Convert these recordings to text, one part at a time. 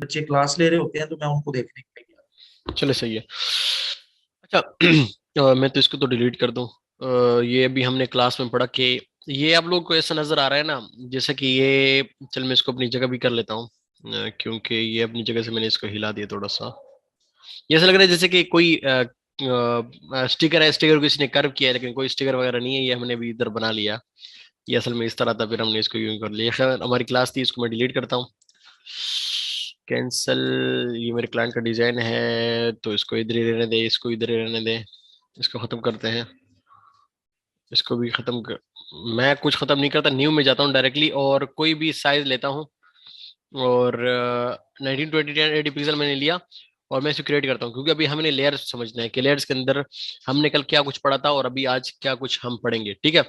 बच्चे क्लास ले रहे होते हैं तो मैं उनको देखने के लिए गया। चलो सही है। अच्छा मैं तो इसको तो डिलीट कर दूं। ये अभी हमने क्लास में पढ़ा कि ये आप लोग को ऐसा नजर आ रहा है ना, जैसे कि ये, चल मैं इसको अपनी जगह भी कर लेता हूँ, क्योंकि ये अपनी जगह से मैंने इसको हिला दिया थोड़ा सा। ये ऐसा लग रहा है जैसे कि कोई स्टिकर है, स्टिकर को किसी ने कर्व किया है, लेकिन कोई स्टिकर वगैरह नहीं है, ये हमने भी इधर बना लिया। ये असल में इस तरह था, फिर हमने इसको यूं कर लिया। खैर हमारी क्लास थी, इसको मैं डिलीट करता हूँ। कैंसल। ये मेरे क्लाइंट का डिजाइन है, तो इसको इधर ही रहने दे, इसको इधर ही रहने दे। इसको खत्म करते हैं, इसको भी खत्म कर। मैं कुछ खत्म नहीं करता, न्यू में जाता हूँ डायरेक्टली और कोई भी साइज लेता हूँ। और 1920 1080 पिक्सल मैंने लिया और मैं इसे क्रिएट करता हूँ, क्योंकि अभी हमने लेयर्स समझना है कि लेयर्स के अंदर हमने कल क्या कुछ पढ़ा था और अभी आज क्या कुछ हम पढ़ेंगे। ठीक है।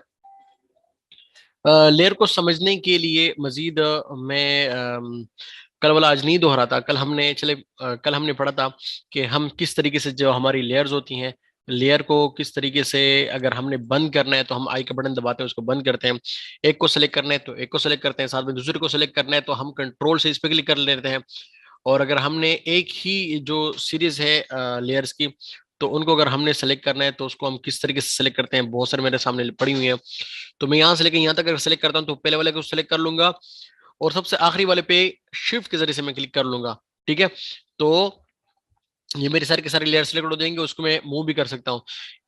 लेयर को समझने के लिए मजीद मैं कल वाला आज नहीं दोहराता। कल हमने पढ़ा था कि हम किस तरीके से, जो हमारी लेयर्स होती हैं, लेयर को किस तरीके से अगर हमने बंद करना है तो हम आई का बटन दबाते हैं, उसको बंद करते हैं। एक को सेलेक्ट करना है तो एक को सेलेक्ट करते हैं, साथ में दूसरे को सेलेक्ट करना है तो हम कंट्रोल से इस पे क्लिक कर लेते हैं। और अगर हमने एक ही जो सीरीज है लेयर्स की, तो उनको अगर हमने सेलेक्ट करना है तो उसको हम किस तरीके से सेलेक्ट करते हैं, बहुत सारे मेरे सामने पड़ी हुई हैं। तो मैं यहाँ से लेकर यहाँ तक अगर सेलेक्ट करता हूँ तो पहले वाले को सेलेक्ट कर लूंगा और सबसे आखिरी वाले पे शिफ्ट के जरिए से मैं क्लिक कर लूंगा। ठीक है। तो ये मेरे सारे के सारे लेयर सेलेक्ट हो जाएंगे, उसको मैं मूव भी कर सकता हूँ।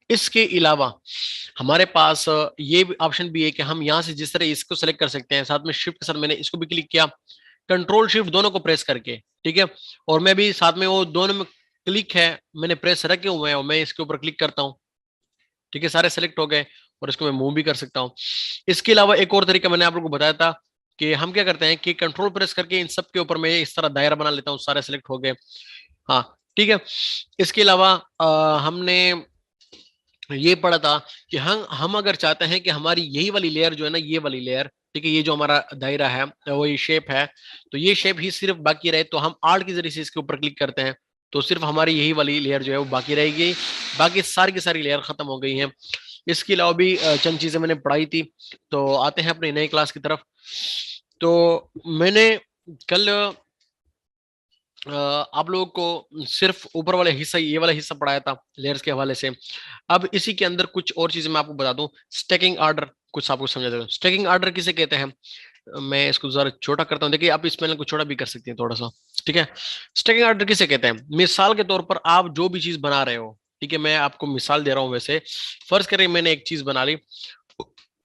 इसके अलावा हमारे पास ये ऑप्शन भी है कि हम यहाँ से जिस तरह इसको सेलेक्ट कर सकते हैं, साथ में शिफ्ट के साथ मैंने इसको भी क्लिक किया, कंट्रोल शिफ्ट दोनों को प्रेस करके। ठीक है। और मैं भी साथ में वो दोनों में क्लिक है, मैंने प्रेस रखे हुए हैं और मैं इसके ऊपर क्लिक करता हूँ। ठीक है, सारे सेलेक्ट हो गए और इसको मैं मूव भी कर सकता हूँ। इसके अलावा एक और तरीका मैंने आप लोगों को बताया था कि हम क्या करते हैं कि कंट्रोल प्रेस करके इन सब के ऊपर मैं इस तरह दायरा बना लेता हूँ, सारे सेलेक्ट हो गए। हाँ। ठीक है। इसके अलावा हमने ये पढ़ा था कि हम अगर चाहते हैं कि हमारी यही वाली लेयर जो है ना, ये वाली लेयर, ठीक है, ये जो हमारा दायरा है वो ये शेप है, तो ये शेप ही सिर्फ बाकी रहे, तो हम आर्ट के जरिए से इसके ऊपर क्लिक करते हैं तो सिर्फ हमारी यही वाली लेयर जो है वो बाकी रहेगी। बाकी सारी की सारी लेयर खत्म हो गई हैं। इसके अलावा भी चंद चीजें मैंने पढ़ाई थी। तो आते हैं अपनी नई क्लास की तरफ। तो मैंने कल आप लोगों को सिर्फ ऊपर वाले हिस्सा, ये वाला हिस्सा पढ़ाया था लेयर्स के हवाले से। अब इसी के अंदर कुछ और चीजें मैं आपको बता दूं। स्टैकिंग ऑर्डर कुछ आपको समझा देता हूँ। स्टैकिंग ऑर्डर किसे कहते हैं, मैं इसको जरा छोटा करता हूँ, देखिए आप इस पैनल को छोटा भी कर सकते हैं थोड़ा सा। ठीक है। स्टैकिंग ऑर्डर किसे कहते हैं, मिसाल के तौर पर आप जो भी चीज बना रहे हो, ठीक है, मैं आपको मिसाल दे रहा हूँ। वैसे फर्ज करें मैंने एक चीज बना ली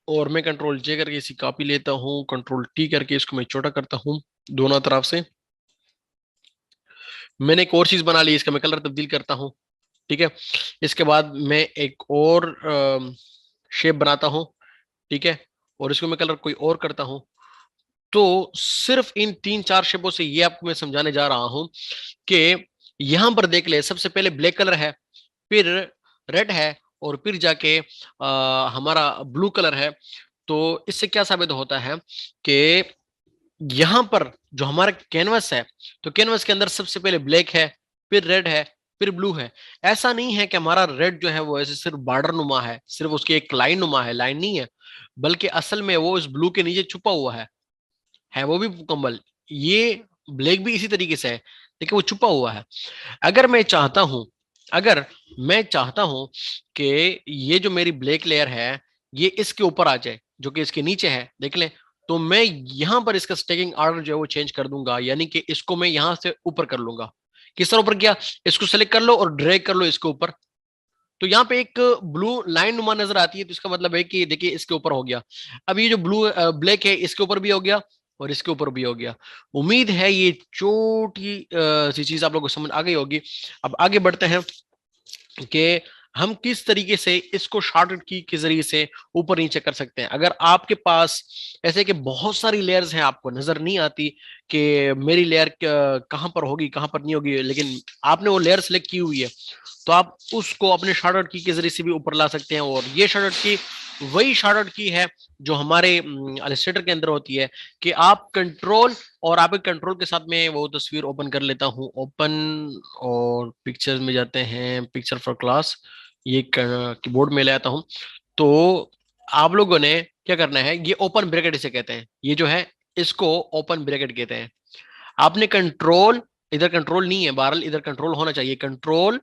और मैं कंट्रोल जे करके इसी कॉपी लेता हूँ, कंट्रोल टी करके इसको मैं छोटा करता हूँ दोनों तरफ से। मैंने एक और चीज बना ली, इसका मैं कलर तब्दील करता हूँ। ठीक है। इसके बाद मैं एक और शेप बनाता हूँ। ठीक है। और इसको मैं कलर कोई और करता हूँ। तो सिर्फ इन तीन चार शेपों से ये आपको मैं समझाने जा रहा हूं कि यहां पर देख ले, सबसे पहले ब्लैक कलर है, फिर रेड है, और फिर जाके हमारा ब्लू कलर है। तो इससे क्या साबित होता है कि यहां पर जो हमारा कैनवस है, तो कैनवस के अंदर सबसे पहले ब्लैक है, फिर रेड है, फिर ब्लू है। ऐसा नहीं है कि हमारा रेड जो है वो ऐसे सिर्फ बॉर्डर नुमा है, सिर्फ उसकी एक लाइन नुमा है, लाइन नहीं है, बल्कि असल में वो इस ब्लू के नीचे छुपा हुआ है वो भी मुकम्मल। ये ब्लैक भी इसी तरीके से है, लेकिन वो छुपा हुआ है। अगर मैं चाहता हूं अगर मैं चाहता हूं कि ये जो मेरी ब्लैक लेयर है ये इसके ऊपर आ जाए, जो कि इसके नीचे है, देख लें, तो मैं यहां पर इसका स्टैकिंग ऑर्डर जो है वो चेंज कर दूंगा, यानी कि इसको मैं यहां से ऊपर कर लूंगा। किस तरह ऊपर किया, इसको सेलेक्ट कर लो और ड्रैग कर लो इसके ऊपर। तो यहाँ पे एक ब्लू लाइन नुमा नजर आती है, तो इसका मतलब है कि देखिए इसके ऊपर हो गया। अब ये जो ब्लू ब्लैक है इसके ऊपर भी हो गया और इसके ऊपर भी हो गया। उम्मीद है ये छोटी सी चीज आप लोगों को समझ आ गई होगी। अब आगे बढ़ते हैं कि हम किस तरीके से इसको शॉर्टकट की के जरिए से ऊपर नीचे कर सकते हैं। अगर आपके पास ऐसे कि बहुत सारी लेयर्स हैं, आपको नजर नहीं आती कि मेरी लेयर कहाँ पर होगी कहाँ पर नहीं होगी, लेकिन आपने वो लेयर सेलेक्ट की हुई है, तो आप उसको अपने शॉर्टकट की के जरिए से भी ऊपर ला सकते हैं। और ये शॉर्टकट की वही शॉर्टकट की है जो हमारे इलस्ट्रेटर के अंदर होती है कि आप कंट्रोल, और आप एक कंट्रोल के साथ में वो तस्वीर ओपन कर लेता हूँ, ओपन, और पिक्चर्स में जाते हैं, पिक्चर फॉर क्लास, ये कीबोर्ड में ले आता हूँ। तो आप लोगों ने क्या करना है, ये ओपन ब्रैकेट इसे कहते हैं, ये जो है इसको ओपन ब्रैकेट कहते हैं। आपने कंट्रोल इधर कंट्रोल नहीं है बहरहाल, इधर कंट्रोल होना चाहिए, कंट्रोल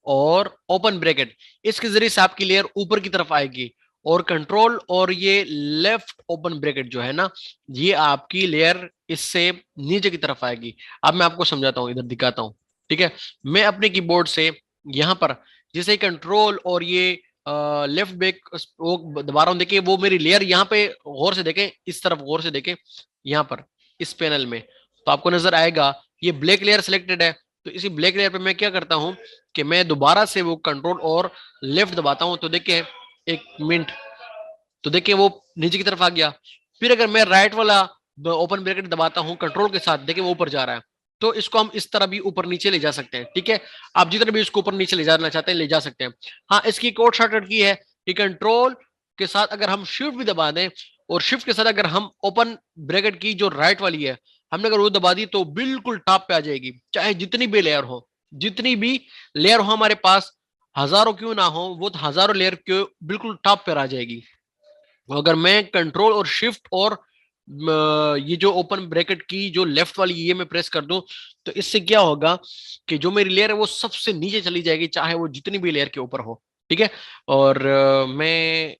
और ओपन ब्रैकेट, इसके जरिए से आपकी लेयर ऊपर की तरफ आएगी, और कंट्रोल और ये लेफ्ट ओपन ब्रैकेट जो है ना, ये आपकी लेयर इससे नीचे की तरफ आएगी। अब मैं आपको समझाता हूं, इधर दिखाता हूं, ठीक है। मैं अपने कीबोर्ड से यहां पर जैसे कंट्रोल और ये लेफ्ट बैक वो दबा रहा हूं, देखिए वो मेरी लेयर यहाँ पे, गौर से देखें, इस तरफ गौर से देखें, यहाँ पर इस पैनल में, तो आपको नजर आएगा ये ब्लैक लेयर सिलेक्टेड है। तो इसी ब्लैक लेयर पे मैं क्या करता हूं कि मैं दोबारा से वो कंट्रोल और लेफ्ट दबाता हूं, तो देखिए एक मिनट, तो देखिए वो नीचे की तरफ आ गया। फिर अगर मैं राइट वाला ओपन ब्रैकेट दबाता हूं कंट्रोल के साथ, देखिए वो ऊपर जा रहा है। तो इसको हम इस तरह भी ऊपर नीचे ले जा सकते हैं, ठीक है। आप जितना भी इसको ऊपर नीचे ले जाना चाहते हैं ले जा सकते हैं। हाँ, इसकी एक और शॉर्टकट की है कि कंट्रोल के साथ अगर हम शिफ्ट भी दबा दें, और शिफ्ट के साथ अगर हम ओपन ब्रैकेट की जो राइट वाली है, हमने अगर वो दबा दी, तो बिल्कुल टॉप पे आ जाएगी, चाहे जितनी भी लेयर हो, जितनी भी लेयर हो हमारे पास, हजारों क्यों ना हो, वो तो हजारों लेयर क्यों बिल्कुल टॉप पर आ जाएगी। अगर मैं कंट्रोल और शिफ्ट और ये जो ओपन ब्रैकेट की जो लेफ्ट वाली ये मैं प्रेस कर दूं, तो इससे क्या होगा कि जो मेरी लेयर है वो सबसे नीचे चली जाएगी, चाहे वो जितनी भी लेयर के ऊपर हो, ठीक है। और मैं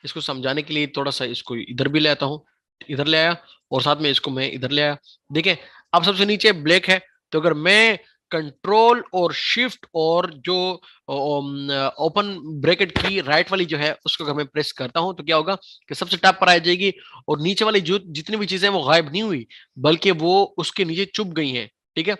इसको समझाने के लिए थोड़ा सा इसको इधर भी ले आता हूँ, इधर ले आया, और साथ में इसको मैं इधर ले आया। देखिए अब सबसे नीचे ब्लैक है, तो अगर मैं कंट्रोल और शिफ्ट और जो ओपन ब्रैकेट की राइट वाली जो है उसको अगर मैं प्रेस करता हूं, तो क्या होगा कि सबसे टॉप पर आ जाएगी, और नीचे वाली जो जितनी भी चीजें वो गायब नहीं हुई, बल्कि वो उसके नीचे चुप गई हैं, ठीक है,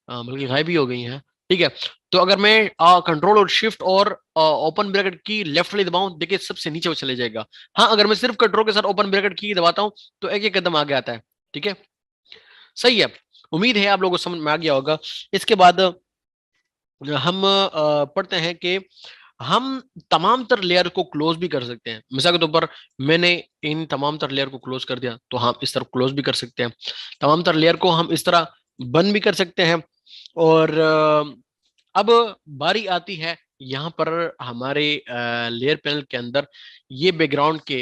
बल्कि गायब ही हो गई हैं, ठीक है। तो अगर मैं कंट्रोल और शिफ्ट और ओपन ब्रैकेट की लेफ्ट वाली दबाऊं, देखिए सबसे नीचे वो चले जाएगा। हाँ, अगर मैं सिर्फ कंट्रोल के साथ ओपन ब्रैकेट की दबाता हूं, तो एक एक कदम आगे आता है, ठीक है। सही है, उम्मीद है आप लोगों को समझ में आ गया होगा। इसके बाद हम पढ़ते हैं कि हम तमाम तर लेयर को क्लोज भी कर सकते हैं। मिसाल के तौर पर मैंने इन तमाम तर लेयर को क्लोज कर दिया, तो हम इस तरह क्लोज भी कर सकते हैं। तमाम तर लेयर को हम इस तरह बंद भी कर सकते हैं। और अब बारी आती है यहाँ पर हमारे लेयर पैनल के अंदर ये बैकग्राउंड के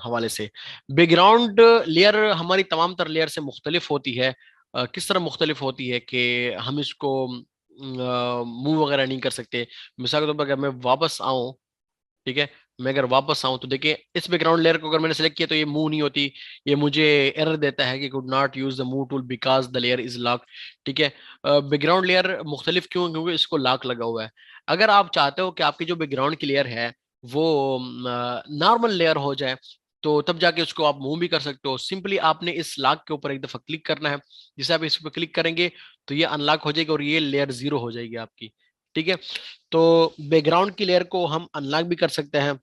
हवाले से। बैकग्राउंड लेयर हमारी तमाम तर लेयर से मुख्तलिफ होती है। किस तरह मुख्तलिफ होती है कि हम इसको मूव वगैरह नहीं कर सकते। मिसाल के तौर पर अगर मैं वापस आऊं, ठीक है, मैं अगर वापस आऊं, तो देखिए इस बैकग्राउंड लेयर को अगर मैंने सेलेक्ट किया तो ये मूव नहीं होती, ये मुझे एरर देता है कि could not use the move tool because the layer is lock, ठीक है। बैकग्राउंड लेयर मुख्तलिफ क्यों, क्योंकि इसको लॉक लगा हुआ है। अगर आप चाहते हो कि आपकी जो बैकग्राउंड की लेयर है वो नॉर्मल लेयर हो जाए, तो तब जाके उसको आप मूव भी कर सकते हो। सिंपली आपने इस लॉक के ऊपर एक दफा क्लिक करना है, जैसे आप इस पर क्लिक करेंगे तो ये अनलॉक हो जाएगी और ये लेयर जीरो हो जाएगी आपकी, ठीक है। तो बैकग्राउंड की लेयर को हम अनलॉक भी कर सकते हैं।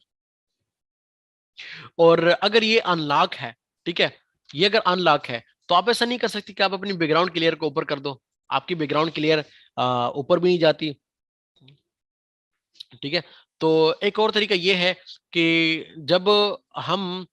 और अगर ये अनलॉक है, ठीक है, ये अगर अनलॉक है, तो आप ऐसा नहीं कर सकते कि आप अपनी बैकग्राउंड की लेयर को ऊपर कर दो, आपकी बैकग्राउंड की लेयर ऊपर भी नहीं जाती, ठीक है। तो एक और तरीका ये है कि जब हम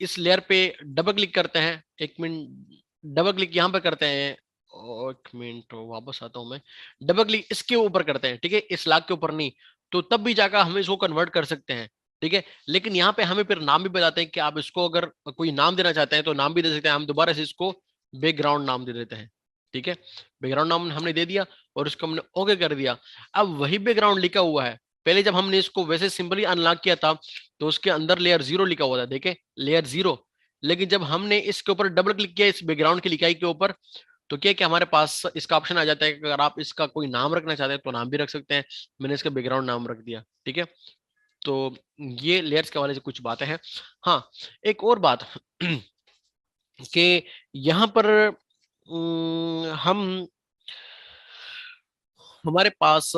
इस लेयर पे डबल क्लिक करते हैं, एक मिनट, डबल क्लिक यहाँ पे करते हैं, एक मिनट वापस आता हूं मैं, डबल क्लिक इसके ऊपर करते हैं, ठीक है, इस लाख के ऊपर नहीं, तो तब भी जाकर हम इसको कन्वर्ट कर सकते हैं, ठीक है। लेकिन यहाँ पे हमें फिर नाम भी बताते हैं कि आप इसको अगर कोई नाम देना चाहते हैं तो नाम भी दे सकते हैं। हम दोबारा से इसको बैकग्राउंड नाम दे देते हैं, ठीक है, बैकग्राउंड नाम हमने दे दिया और इसको हमने ओके कर दिया। अब वही बैकग्राउंड लिखा हुआ है, पहले जब हमने इसको वैसे सिंपली अनलॉक किया था तो उसके अंदर लेयर जीरो लिखा हुआ था, देखे लेयर जीरो। लेकिन जब हमने इसके ऊपर डबल क्लिक किया इस बैकग्राउंड की लिखाई के ऊपर, तो क्या कि हमारे पास इसका ऑप्शन आ जाता है कि अगर आप इसका कोई नाम रखना चाहते हैं तो नाम भी रख सकते हैं। मैंने इसका बैकग्राउंड नाम रख दिया, ठीक है। तो ये लेयर्स के हवाले से कुछ बातें हैं। हाँ, एक और बात कि यहाँ पर हम हमारे पास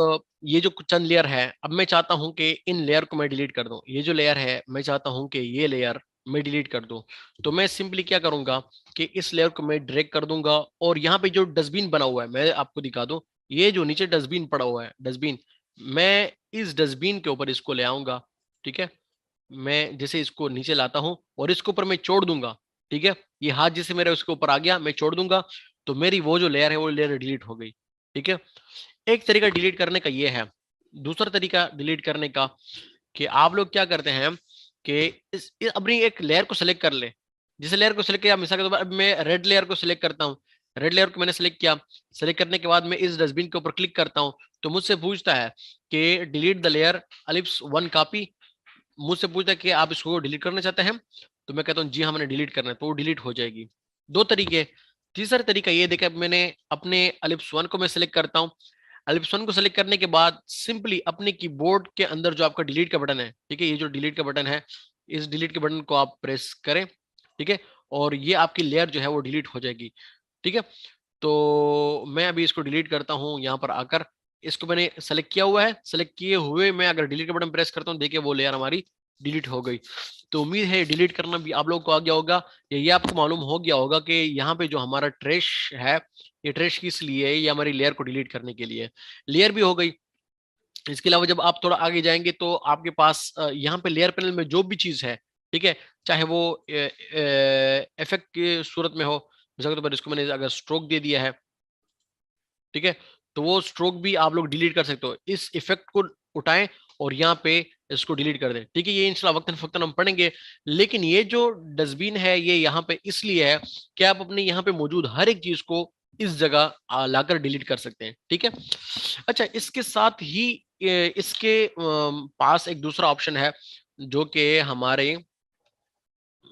ये जो चंद लेयर है, अब मैं चाहता हूं कि इन लेयर को मैं डिलीट कर दूं। ये जो लेयर है मैं चाहता हूं कि ये लेयर मैं डिलीट कर दूं। तो मैं सिंपली क्या करूंगा कि इस लेयर को मैं ड्रैग कर दूंगा, और यहाँ पे जो डस्टबिन बना हुआ है मैं आपको दिखा दूं, ये जो नीचे डस्टबिन पड़ा हुआ है, डस्टबिन, मैं इस डस्टबिन के ऊपर इसको ले आऊंगा, ठीक है। मैं जैसे इसको नीचे लाता हूं और इसके ऊपर मैं छोड़ दूंगा, ठीक है, ये हाथ जैसे मेरे उसके ऊपर आ गया, मैं छोड़ दूंगा, तो मेरी वो जो लेयर है वो लेयर डिलीट हो गई, ठीक है। एक तरीका डिलीट करने का ये है। दूसरा तरीका डिलीट करने का कि आप लोग क्या करते हैं कि अपनी एक लेयर को सिलेक्ट कर ले। जिस लेयर को सिलेक्ट किया, मिसाल के तौर पर अब मैं रेड लेयर को सिलेक्ट करता हूँ, रेड लेयर को मैंने सेलेक्ट किया। सेलेक्ट करने के बाद मैं इस डस्टबिन के ऊपर क्लिक करता हूँ तो मुझसे पूछता है कि डिलीट द लेयर अलिप्स 1 कॉपी। मुझसे पूछता है कि आप इसको डिलीट करना चाहते हैं, तो मैं कहता हूँ जी हाँ मैंने डिलीट करना है, तो वो डिलीट हो जाएगी। दो तरीके। तीसरा तरीका ये देखा, मैंने अपने अलिप्स 1 को मैं सेलेक्ट करता हूँ। अलिप्स 1 को सेलेक्ट करने के बाद सिंपली अपने कीबोर्ड के अंदर जो आपका डिलीट का बटन है, ठीक है, ये जो डिलीट का बटन है, इस डिलीट के बटन को आप प्रेस करें, ठीक है, और ये आपकी लेयर जो है वो डिलीट हो जाएगी। ठीक है, तो मैं अभी इसको डिलीट करता हूँ। यहाँ पर आकर इसको मैंने सेलेक्ट किया हुआ है, सेलेक्ट किए हुए मैं अगर डिलीट का बटन प्रेस करता हूँ, देखिए वो लेयर हमारी डिलीट हो गई। तो उम्मीद है डिलीट करना भी आप लोगों को आ गया होगा, या ये आपको मालूम हो गया होगा कि यहाँ पे जो हमारा ट्रैश है, ये ट्रैश किस लिए है, ये हमारी लेयर को डिलीट करने के लिए। लेयर भी हो गई। इसके अलावा जब आप थोड़ा आगे जाएंगे तो आपके पास यहाँ पे लेयर पैनल में जो भी चीज है, ठीक है, चाहे वो इफेक्ट की सूरत में हो, मिसाल के तौर पर इसको मैंने अगर स्ट्रोक दे दिया है, ठीक है, तो वो स्ट्रोक भी आप लोग डिलीट कर सकते हो। इस इफेक्ट को उठाएं और यहाँ पे इसको डिलीट कर दें, ठीक है। ये इंशाल्लाह वक्तन फक्तन हम पढ़ेंगे, लेकिन ये जो डस्टबिन है ये यहाँ पे इसलिए है कि आप अपने यहाँ पे मौजूद हर एक चीज को इस जगह लाकर डिलीट कर सकते हैं, ठीक है। अच्छा, इसके साथ ही इसके पास एक दूसरा ऑप्शन है जो कि हमारे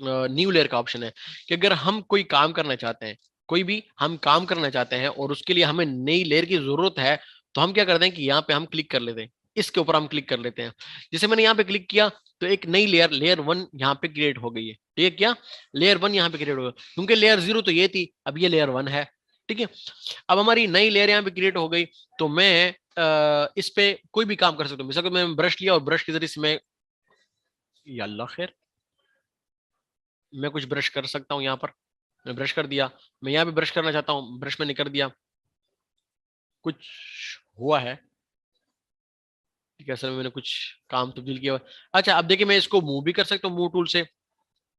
न्यू लेयर का ऑप्शन है, कि अगर हम कोई काम करना चाहते हैं, कोई भी हम काम करना चाहते हैं और उसके लिए हमें नई लेयर की जरूरत है, तो हम क्या करते हैं कि यहाँ पे हम क्लिक कर लेते हैं, इसके ऊपर हम क्लिक कर लेते हैं। जैसे मैंने यहाँ पे क्लिक किया तो एक नई लेयर, लेयर 1 यहाँ पे क्रिएट हो गई है, ठीक है। क्या लेयर 1 यहाँ पे क्रिएट हो गई, क्योंकि लेयर 0 तो ये थी, अब ये लेयर 1 है, ठीक है। अब हमारी नई लेयर यहाँ पे क्रिएट हो गई, तो मैं इस पे कोई भी काम कर सकता हूँ। मिसाल मैं ब्रश लिया और ब्रश के जरिए से मैं, या अल्लाह खैर, मैं कुछ ब्रश कर सकता हूँ। यहाँ पर मैं ब्रश कर दिया, मैं यहाँ पे ब्रश करना चाहता हूँ, ब्रश मैंने कर दिया, कुछ हुआ है, ठीक है, असल में मैंने कुछ काम तब्दील किया हुआ है। अच्छा, अब देखिए मैं इसको मूव भी कर सकता हूँ मूव टूल से,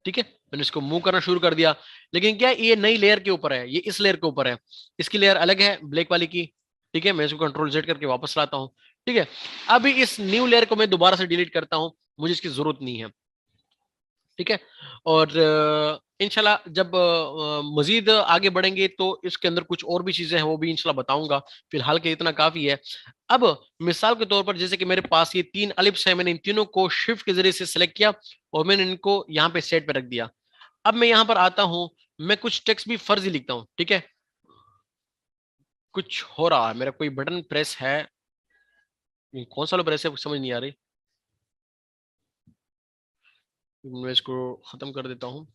ठीक है। मैंने इसको मूव करना शुरू कर दिया, लेकिन क्या ये नई लेयर के ऊपर है, ये इस लेयर के ऊपर है, इसकी लेयर अलग है ब्लैक वाली की, ठीक है। मैं इसको कंट्रोल जेड करके वापस लाता हूँ, ठीक है। अभी इस न्यू लेयर को मैं दोबारा से डिलीट करता हूँ, मुझे इसकी जरूरत नहीं है, ठीक है। और इंशाल्लाह जब मजीद आगे बढ़ेंगे तो इसके अंदर कुछ और भी चीजें हैं, वो भी इंशाल्लाह बताऊंगा। फिलहाल के इतना काफी है। अब मिसाल के तौर पर जैसे कि मेरे पास ये 3 अलिप्स है, मैंने इन तीनों को शिफ्ट के जरिए से सिलेक्ट किया और मैंने इनको यहाँ पे सेट पे रख दिया। अब मैं यहाँ पर आता हूँ, मैं कुछ टेक्स्ट भी फर्जी लिखता हूँ, ठीक है। कुछ हो रहा है, मेरा कोई बटन प्रेस है, ये कौन सा प्रेस है समझ नहीं आ रही। मैं इसको खत्म कर देता हूँ।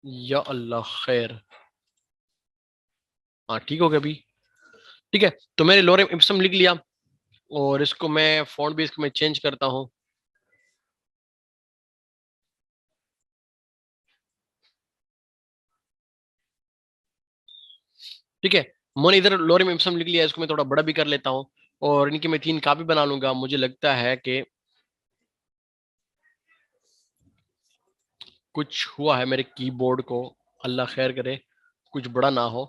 या अल्लाह खैर, हाँ ठीक हो गया अभी, ठीक है। तो मैंने लोरेम इप्सम लिख लिया और इसको मैं फॉन्ट भी इसको मैं चेंज करता हूँ, ठीक है। मैंने इधर लोरेम इप्सम लिख लिया, इसको मैं थोड़ा बड़ा भी कर लेता हूँ और इनकी मैं 3 कापी बना लूंगा। मुझे लगता है कि कुछ हुआ है मेरे कीबोर्ड को, अल्लाह खैर करे, कुछ बड़ा ना हो,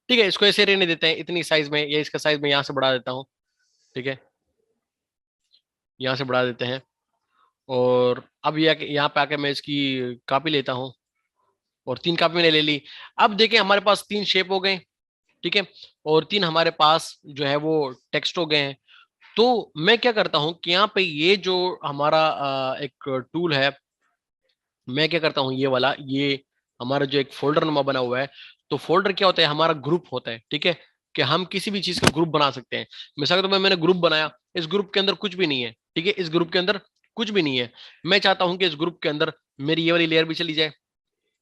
ठीक है। इसको ऐसे रहने देते हैं इतनी साइज में, या इसका साइज मैं यहाँ से बढ़ा देता हूँ, ठीक है, यहाँ से बढ़ा देते हैं। और अब यहाँ पे आके मैं इसकी कापी लेता हूँ और 3 कापी मैंने ले ली। अब देखें हमारे पास 3 शेप हो गए, ठीक है, और 3 हमारे पास जो है वो टेक्स्ट हो गए हैं। तो मैं क्या करता हूँ कि यहाँ पे ये जो हमारा एक टूल है, मैं क्या करता हूँ, ये वाला, ये हमारा जो एक फोल्डर नुमा बना हुआ है, तो फोल्डर क्या होता है, हमारा ग्रुप होता है, ठीक है, कि हम किसी भी चीज का ग्रुप बना सकते हैं। मिसाल के तौर पर मैंने ग्रुप बनाया, इस ग्रुप के अंदर कुछ भी नहीं है, ठीक है, इस ग्रुप के अंदर कुछ भी नहीं है। मैं चाहता हूं कि इस ग्रुप के अंदर मेरी ये वाली लेयर भी चली जाए,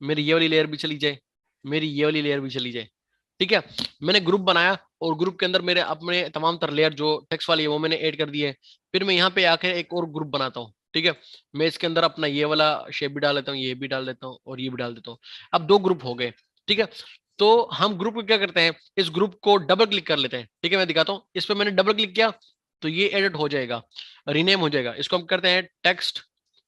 मेरी ये वाली लेयर भी चली जाए, मेरी ये वाली लेयर भी चली जाए, ठीक है। मैंने ग्रुप बनाया और ग्रुप के अंदर मेरे अपने तमाम तर लेयर जो टेक्स्ट वाली है वो मैंने ऐड कर दी है। फिर मैं यहाँ पे आके एक और ग्रुप बनाता हूँ, ठीक है। मैं इसके अंदर अपना ये वाला शेप भी डाल देता हूँ, ये भी डाल देता हूँ और ये भी डाल देता हूँ। अब 2 ग्रुप हो गए, ठीक है। तो हम ग्रुप को क्या करते हैं, इस ग्रुप को डबल क्लिक कर लेते हैं, ठीक है। मैं दिखाता हूँ, इस पर मैंने डबल क्लिक किया तो ये एडिट हो जाएगा, रीनेम हो जाएगा। इसको हम करते हैं टेक्स्ट,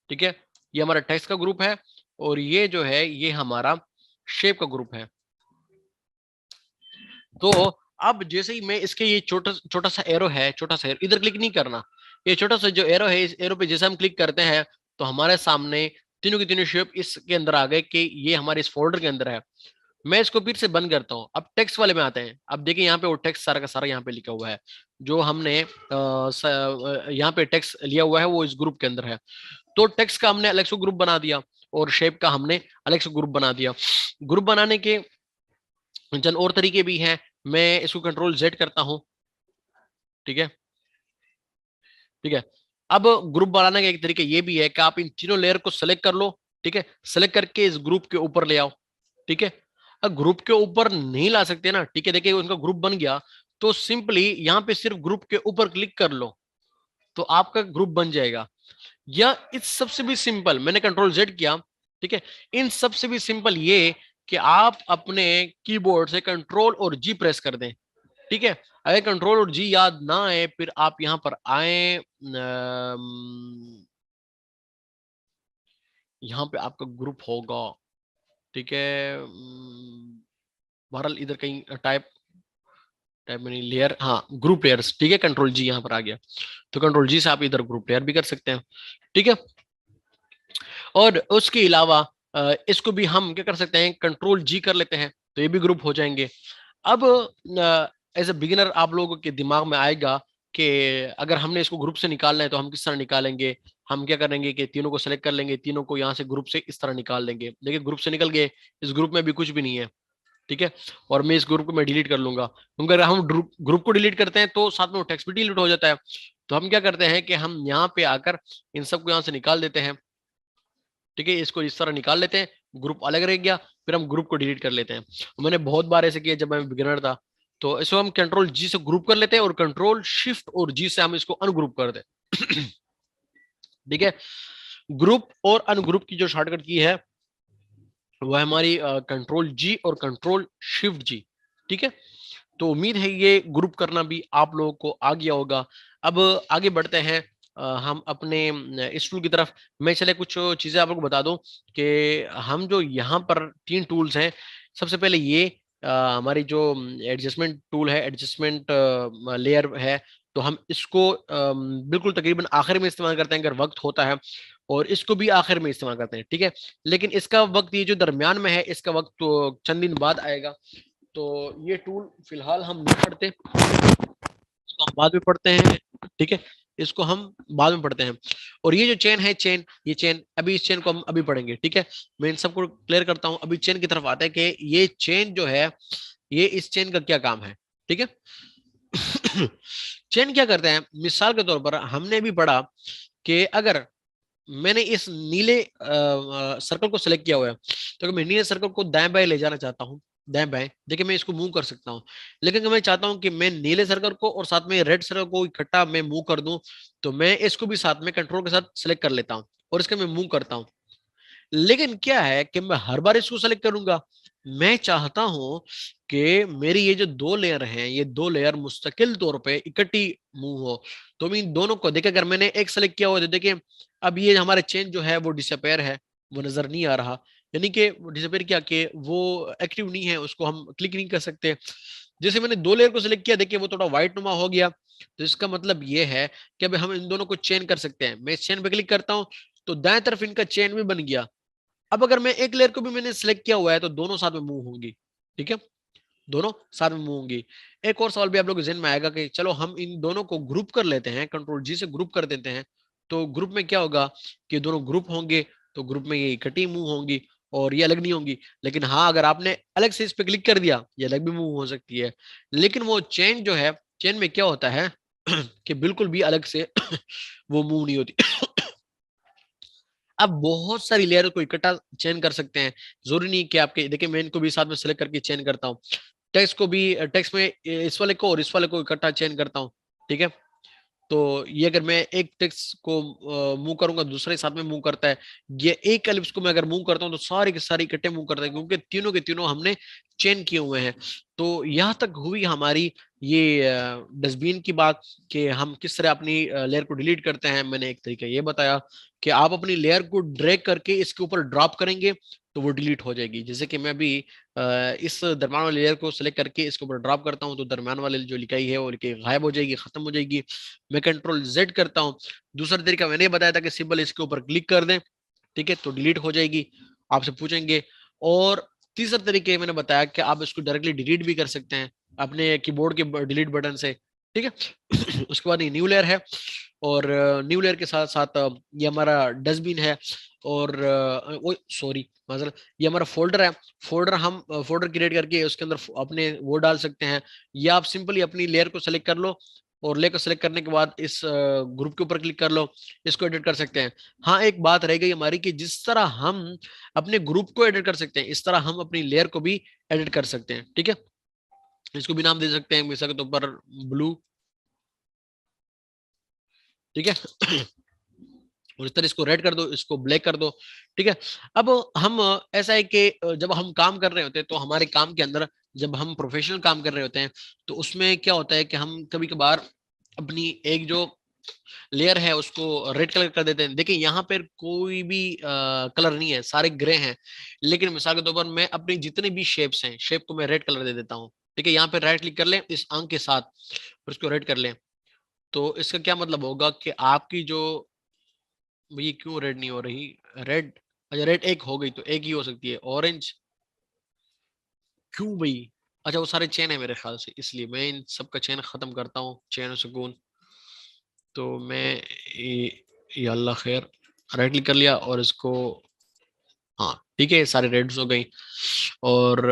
ठीक है, ये हमारा टेक्स्ट का ग्रुप है और ये जो है ये हमारा शेप का ग्रुप है। तो अब जैसे ही मैं इसके ये छोटा छोटा सा एरो है, छोटा सा एरो, इधर क्लिक नहीं करना, ये छोटा सा जो एरो है, इस एरो पे जैसे हम क्लिक करते हैं तो हमारे सामने तीनों की तीनों शेप इसके अंदर आ गए कि ये हमारे इस फोल्डर के अंदर है। मैं इसको फिर से बंद करता हूँ। अब टेक्स्ट वाले में आते हैं। अब देखिए यहाँ पे वो टेक्स्ट सारा का सारा यहाँ पे लिखा हुआ है, जो हमने यहाँ पे टेक्स्ट लिया हुआ है वो इस ग्रुप के अंदर है। तो टेक्स्ट का हमने अलग से ग्रुप बना दिया और शेप का हमने अलग से ग्रुप बना दिया। ग्रुप बनाने के चंद और तरीके भी हैं। मैं इसको कंट्रोल जेड करता हूं, ठीक है, ठीक है। अब ग्रुप बनाने का एक तरीका ये भी है कि आप इन तीनों लेयर को सेलेक्ट कर लो, ठीक है, सेलेक्ट करके इस ग्रुप के ऊपर ले आओ, ठीक है। अब ग्रुप के ऊपर नहीं ला सकते ना, ठीक है, देखिए उनका ग्रुप बन गया, तो सिंपली यहाँ पे सिर्फ ग्रुप के ऊपर क्लिक कर लो तो आपका ग्रुप बन जाएगा। या इस सबसे भी सिंपल, मैंने कंट्रोल जेड किया, ठीक है, इन सबसे भी सिंपल ये कि आप अपने कीबोर्ड से कंट्रोल और जी प्रेस कर दें, ठीक है। अगर कंट्रोल और जी याद ना आए फिर आप यहां पर आए, यहां पे आपका ग्रुप होगा, ठीक है, बहरहाल इधर कहीं टाइप टाइप में नहीं, लेयर, हाँ ग्रुप लेयर्स, ठीक है, कंट्रोल जी यहां पर आ गया, तो कंट्रोल जी से आप इधर ग्रुप लेयर भी कर सकते हैं, ठीक है। और उसके अलावा इसको भी हम क्या कर सकते हैं, कंट्रोल जी कर लेते हैं तो ये भी ग्रुप हो जाएंगे। अब एज ए बिगिनर आप लोगों के दिमाग में आएगा कि अगर हमने इसको ग्रुप से निकालना है तो हम किस तरह निकालेंगे। हम क्या करेंगे कि तीनों को सेलेक्ट कर लेंगे, तीनों को यहाँ से ग्रुप से इस तरह निकाल देंगे। देखिए ग्रुप से निकल गए, इस ग्रुप में भी कुछ भी नहीं है, ठीक है। और मैं इस ग्रुप को मैं डिलीट कर लूंगा, क्योंकि अगर हम ग्रुप को डिलीट करते हैं तो साथ में वो टेक्स्ट भी डिलीट हो जाता है। तो हम क्या करते हैं कि हम यहाँ पे आकर इन सबको यहाँ से निकाल देते हैं, ठीक है, इसको इस तरह निकाल लेते हैं, ग्रुप अलग रह गया, फिर हम ग्रुप को डिलीट कर लेते हैं। मैंने बहुत बार ऐसे किया जब मैं बिगिनर था। तो इसको हम कंट्रोल जी से ग्रुप कर लेते हैं और कंट्रोल शिफ्ट और जी से हम इसको अनग्रुप कर दें। ठीक है, ग्रुप और अनग्रुप की जो शॉर्टकट की है वह हमारी कंट्रोल जी और कंट्रोल शिफ्ट जी, ठीक है। तो उम्मीद है ये ग्रुप करना भी आप लोगों को आ गया होगा। अब आगे बढ़ते हैं हम अपने इस टूल की तरफ। मैं चले कुछ चीजें आप लोग को बता दूं कि हम जो यहाँ पर 3 टूल्स हैं, सबसे पहले ये हमारी जो एडजस्टमेंट टूल है, एडजस्टमेंट लेयर है, तो हम इसको बिल्कुल तकरीबन आखिर में इस्तेमाल करते हैं अगर वक्त होता है, और इसको भी आखिर में इस्तेमाल करते हैं, ठीक है। लेकिन इसका वक्त, ये जो दरमियान में है, इसका वक्त तो चंद दिन बाद आएगा। तो ये टूल फिलहाल हम नहीं पढ़ते, इसको हम बाद में पढ़ते हैं, ठीक है, इसको हम बाद में पढ़ते हैं। और ये जो चेन है, चेन, ये चेन, अभी इस चेन को हम अभी पढ़ेंगे, ठीक है। मैं इन सबको क्लियर करता हूं, अभी चेन की तरफ आते हैं कि ये चेन जो है, ये इस चेन का क्या काम है, ठीक है। चेन क्या करते हैं, मिसाल के तौर पर हमने भी पढ़ा कि अगर मैंने इस नीले सर्कल को सिलेक्ट किया हुआ है, तो अगर मैं नीले सर्कल को दाएं बाएं ले जाना चाहता हूँ, दाएं बाएं, देखिए मैं इसको मूव कर सकता हूँ। लेकिन अगर मैं चाहता हूँ कि मैं नीले सर्कल को और साथ में रेड सर्कल को इकट्ठा मैं मूव कर दूं, तो मैं इसको भी साथ में कंट्रोल के साथ सिलेक्ट कर लेता हूँ और इसका मैं मूव करता हूँ। लेकिन क्या है कि मैं हर बार इसको सेलेक्ट करूंगा, मैं चाहता हूं कि मेरी ये जो 2 लेयर हैं, ये 2 लेयर मुस्तकिल तौर पे इकट्ठी मूव हो। तो मैं इन दोनों को देखिए, अगर मैंने एक सेलेक्ट किया हुआ तो देखिए अब ये हमारा चेंज जो है वो डिसअपेयर है, वो नजर नहीं आ रहा। यानी कि डिसअपेयर क्या कि वो एक्टिव नहीं है, उसको हम क्लिक नहीं कर सकते। जैसे मैंने 2 लेयर को सिलेक्ट किया, देखिए वो थोड़ा व्हाइट नुमा हो गया। तो इसका मतलब ये है कि अब हम इन दोनों को चेन कर सकते हैं। मैं इस चेन पे क्लिक करता हूं तो दाएं तरफ इनका चेन भी बन गया। अब अगर मैं एक लेयर को भी मैंने सिलेक्ट किया हुआ है तो दोनों साथ में मूव होंगी, ठीक है, दोनों साथ में मूव होंगी। एक और सवाल भी आप लोग के जहन में आएगा कि चलो हम इन दोनों को ग्रुप कर लेते हैं, कंट्रोल जी से ग्रुप कर देते हैं, तो ग्रुप में क्या होगा कि दोनों ग्रुप होंगे, तो ग्रुप में ये इकट्ठी मूव होंगी और ये अलग नहीं होंगी। लेकिन हाँ, अगर आपने अलग से इस पे क्लिक कर दिया, ये अलग भी मूव हो सकती है। लेकिन वो चेन जो है, चेन में क्या होता है कि बिल्कुल भी अलग से वो मूव नहीं होती। आप बहुत सारी लेयर को इकट्ठा चेन कर सकते हैं, जरूरी नहीं कि आपके, देखिए मैं इनको भी साथ में सेलेक्ट करके चेन करता हूँ। टेक्स्ट को भी, टेक्स्ट में इस वाले को और इस वाले को इकट्ठा चेन करता हूँ, ठीक है। तो ये अगर मैं एक टेक्स्ट को मूव करूंगा, दूसरे साथ में मूव करता है। ये एक एलिप्स को मैं अगर मूव करता हूँ तो सारे के सारे इकट्ठे मूव करते हैं, क्योंकि तीनों के तीनों हमने चेन किए हुए हैं। तो यहाँ तक हुई हमारी ये डस्टबिन की बात कि हम किस तरह अपनी लेयर को डिलीट करते हैं, मैंने एक तरीका ये बताया कि आप अपनी लेयर को ड्रैग करके इसके ऊपर ड्रॉप करेंगे तो वो डिलीट हो जाएगी। जैसे कि मैं भी इस दरम्यान वाली लेयर को सेलेक्ट करके इसके ऊपर ड्रॉप करता हूँ तो दरम्यान वाली जो लिखाई है वो लिखाई गायब हो जाएगी, खत्म हो जाएगी। मैं कंट्रोल जेड करता हूँ। दूसरा तरीका मैंने बताया था कि सिंपल इसके ऊपर क्लिक कर दें, ठीक है, तो डिलीट हो जाएगी, आपसे पूछेंगे। और तीसरा तरीके मैंने बताया कि आप इसको डायरेक्टली डिलीट भी कर सकते हैं अपने कीबोर्ड के डिलीट बटन से, ठीक है। उसके बाद ये न्यू लेयर है, और न्यू लेयर के साथ साथ ये हमारा डस्टबिन है, और वो सॉरी मतलब ये हमारा फोल्डर है। फोल्डर हम फोल्डर क्रिएट करके उसके अंदर अपने वो डाल सकते हैं, या आप सिंपली अपनी लेयर को सेलेक्ट कर लो, और लेयर को सेलेक्ट करने के बाद इस ग्रुप के ऊपर क्लिक कर लो, इसको एडिट कर सकते हैं। हाँ, एक बात रह गई हमारी कि जिस तरह हम अपने ग्रुप को एडिट कर सकते हैं, इस तरह हम अपनी लेयर को भी एडिट कर सकते हैं, ठीक है। इसको भी नाम दे सकते हैं मिसा के ऊपर ब्लू, ठीक है। और इस तरह इसको रेड कर दो, इसको ब्लैक कर दो, ठीक है। अब हम ऐसा है कि जब हम काम कर रहे होते हैं तो हमारे काम के अंदर, जब हम प्रोफेशनल काम कर रहे होते हैं तो उसमें क्या होता है कि हम कभी कभार अपनी एक जो लेयर है उसको रेड कलर कर देते हैं। देखिए यहाँ पर कोई भी कलर नहीं है, सारे ग्रे हैं, लेकिन मिसाल के तौर पर मैं अपनी जितने भी शेप्स हैं, शेप को मैं रेड कलर दे देता हूँ, ठीक है। यहाँ पे राइट क्लिक कर लें इस आंख के साथ और इसको रेड कर लें, तो इसका क्या मतलब होगा कि आपकी जो, ये क्यों रेड नहीं हो रही, रेड, अच्छा रेड एक हो गई तो एक ही हो सकती है, ऑरेंज क्यों भाई, अच्छा वो सारे चेन है मेरे ख्याल से, इसलिए मैं इन सब का चेन खत्म करता हूँ, चेन और सुकून। तो मैं ये अल्लाह खैर राइट क्लिक कर लिया और इसको, हाँ ठीक है, सारे रेड्स हो गई। और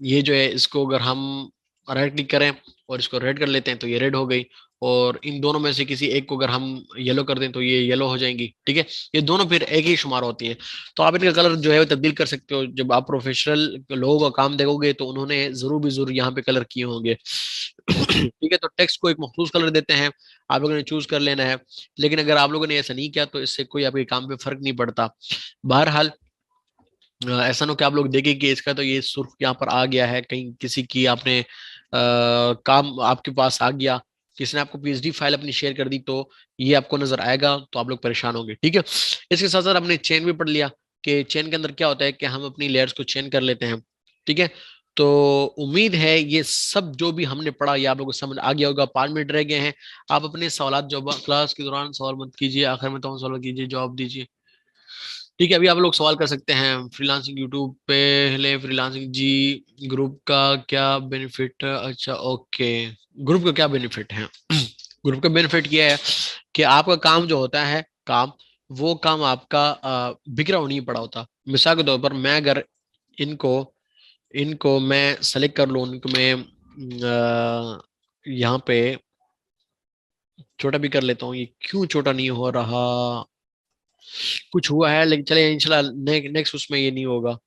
ये जो है इसको अगर हम राइट क्लिक करें और इसको रेड कर लेते हैं तो ये रेड हो गई, और इन दोनों में से किसी एक को अगर हम येलो कर दें तो ये येलो हो जाएंगी, ठीक है। ये दोनों फिर एक ही शुमार होती हैं। तो आप इनका कलर जो है वो तब्दील कर सकते हो। जब आप प्रोफेशनल लोगों का काम देखोगे तो उन्होंने जरूर भी जरूर यहाँ पे कलर किए होंगे। ठीक है, तो टेक्स्ट को एक मखसूस कलर देते हैं, आप लोगों ने चूज कर लेना है। लेकिन अगर आप लोगों ने ऐसा नहीं किया तो इससे कोई आपके काम पे फर्क नहीं पड़ता। बहरहाल ऐसा ना हो कि आप लोग देखें कि इसका तो ये सुर्ख यहाँ पर आ गया है, कहीं किसी की आपने काम आपके पास आ गया, किसी ने आपको पीएचडी फाइल अपनी शेयर कर दी तो ये आपको नजर आएगा, तो आप लोग परेशान होंगे, ठीक है। इसके साथ साथ हमने चेन भी पढ़ लिया कि चेन के अंदर क्या होता है कि हम अपनी लेयर्स को चेन कर लेते हैं, ठीक है। तो उम्मीद है ये सब जो भी हमने पढ़ा ये आप लोगों को समझ आ गया होगा। 5 मिनट रह गए हैं, आप अपने सवाल जवाब क्लास के दौरान सवाल मत कीजिए, आखिर में तो सवाल कीजिए, जवाब दीजिए, ठीक है। अभी आप लोग सवाल कर सकते हैं। फ्रीलांसिंग यूट्यूब पहले फ्रीलांसिंग जी, ग्रुप का क्या बेनिफिट है, अच्छा ओके, ग्रुप का क्या बेनिफिट है। ग्रुप का बेनिफिट ये है कि आपका काम जो होता है काम, वो काम आपका बिखरा नहीं पड़ा होता। मिसाल के तौर पर मैं अगर इनको इनको मैं सेलेक्ट कर लूँ, इनको मैं यहाँ पे छोटा भी कर लेता हूँ, ये क्यों छोटा नहीं हो रहा, कुछ हुआ है, लेकिन चले इंशाल्लाह नेक्स्ट उसमें ये नहीं होगा।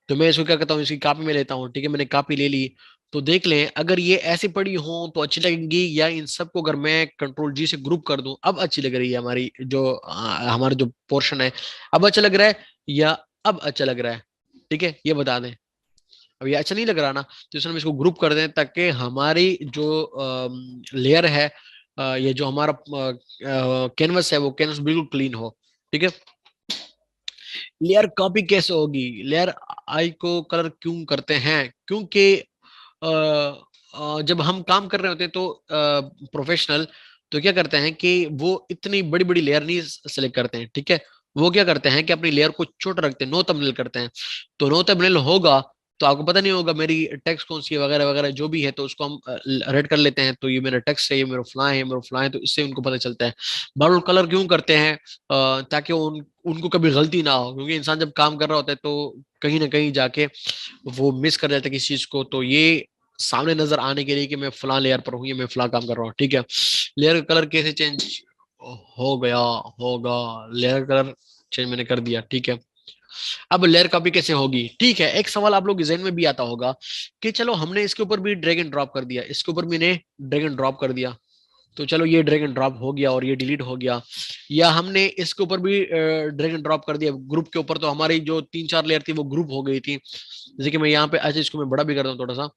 तो मैं इसको क्या करता हूँ, इसकी कॉपी में लेता हूँ, ठीक है। मैंने कॉपी ले ली, तो देख लें अगर ये ऐसी पड़ी हो तो अच्छी लगेंगी, या इन सबको अगर मैं कंट्रोल जी से ग्रुप कर दूं अब अच्छी लग रही है हमारी जो हमारा जो पोर्शन है, अब अच्छा लग रहा है या अब अच्छा लग रहा है, ठीक है, ये बता दें। अब ये अच्छा नहीं लग रहा ना, तो इसमें हम इसको ग्रुप कर दें ताकि हमारी जो लेयर है, ये जो हमारा कैनवस है वो कैनवस बिल्कुल क्लीन हो, ठीक है। लेयर कॉपी कैसे होगी, लेयर आई को कलर क्यों करते हैं, क्योंकि जब हम काम कर रहे होते हैं तो प्रोफेशनल तो क्या करते हैं कि वो इतनी बड़ी बड़ी लेयर नहीं सेलेक्ट करते हैं, ठीक है। वो क्या करते हैं कि अपनी लेयर को छोटा रखते हैं, नो थंबनेल करते हैं। तो नो थंबनेल होगा तो आपको पता नहीं होगा मेरी टेक्स्ट कौन सी है वगैरह वगैरह जो भी है, तो उसको हम रेड कर लेते हैं, तो ये मेरा टेक्स्ट है, ये मेरा फ्लाई है, मेरा फ्लाई है, तो इससे उनको पता चलता है। बार कलर क्यों करते हैं, ताकि उनको कभी गलती ना हो, क्योंकि इंसान जब काम कर रहा होता है तो कहीं ना कहीं जाके वो मिस कर जाता है किसी चीज को, तो ये सामने नजर आने के लिए कि मैं फला लेयर पर हूँ, ये मैं फला काम कर रहा हूँ, ठीक है। लेयर का कलर कैसे चेंज हो गया होगा, लेयर कलर चेंज मैंने कर दिया, ठीक है। अब लेयर कॉपी कैसे होगी, ठीक है। एक सवाल आप लोग के जहन में भी आता होगा कि चलो हमने इसके ऊपर भी ड्रैग एंड ड्रॉप कर दिया, इसके ऊपर मैंने ड्रैग एंड ड्रॉप कर दिया, तो चलो ये ड्रैग एंड ड्रॉप हो गया और ये डिलीट हो गया, या हमने इसके ऊपर भी ड्रैग एंड ड्रॉप कर दिया ग्रुप के ऊपर, तो हमारी जो 3-4 लेयर थी वो ग्रुप हो गई थी। जैसे कि मैं यहाँ पे, अच्छा इसको मैं बड़ा भी करता हूँ थोड़ा सा,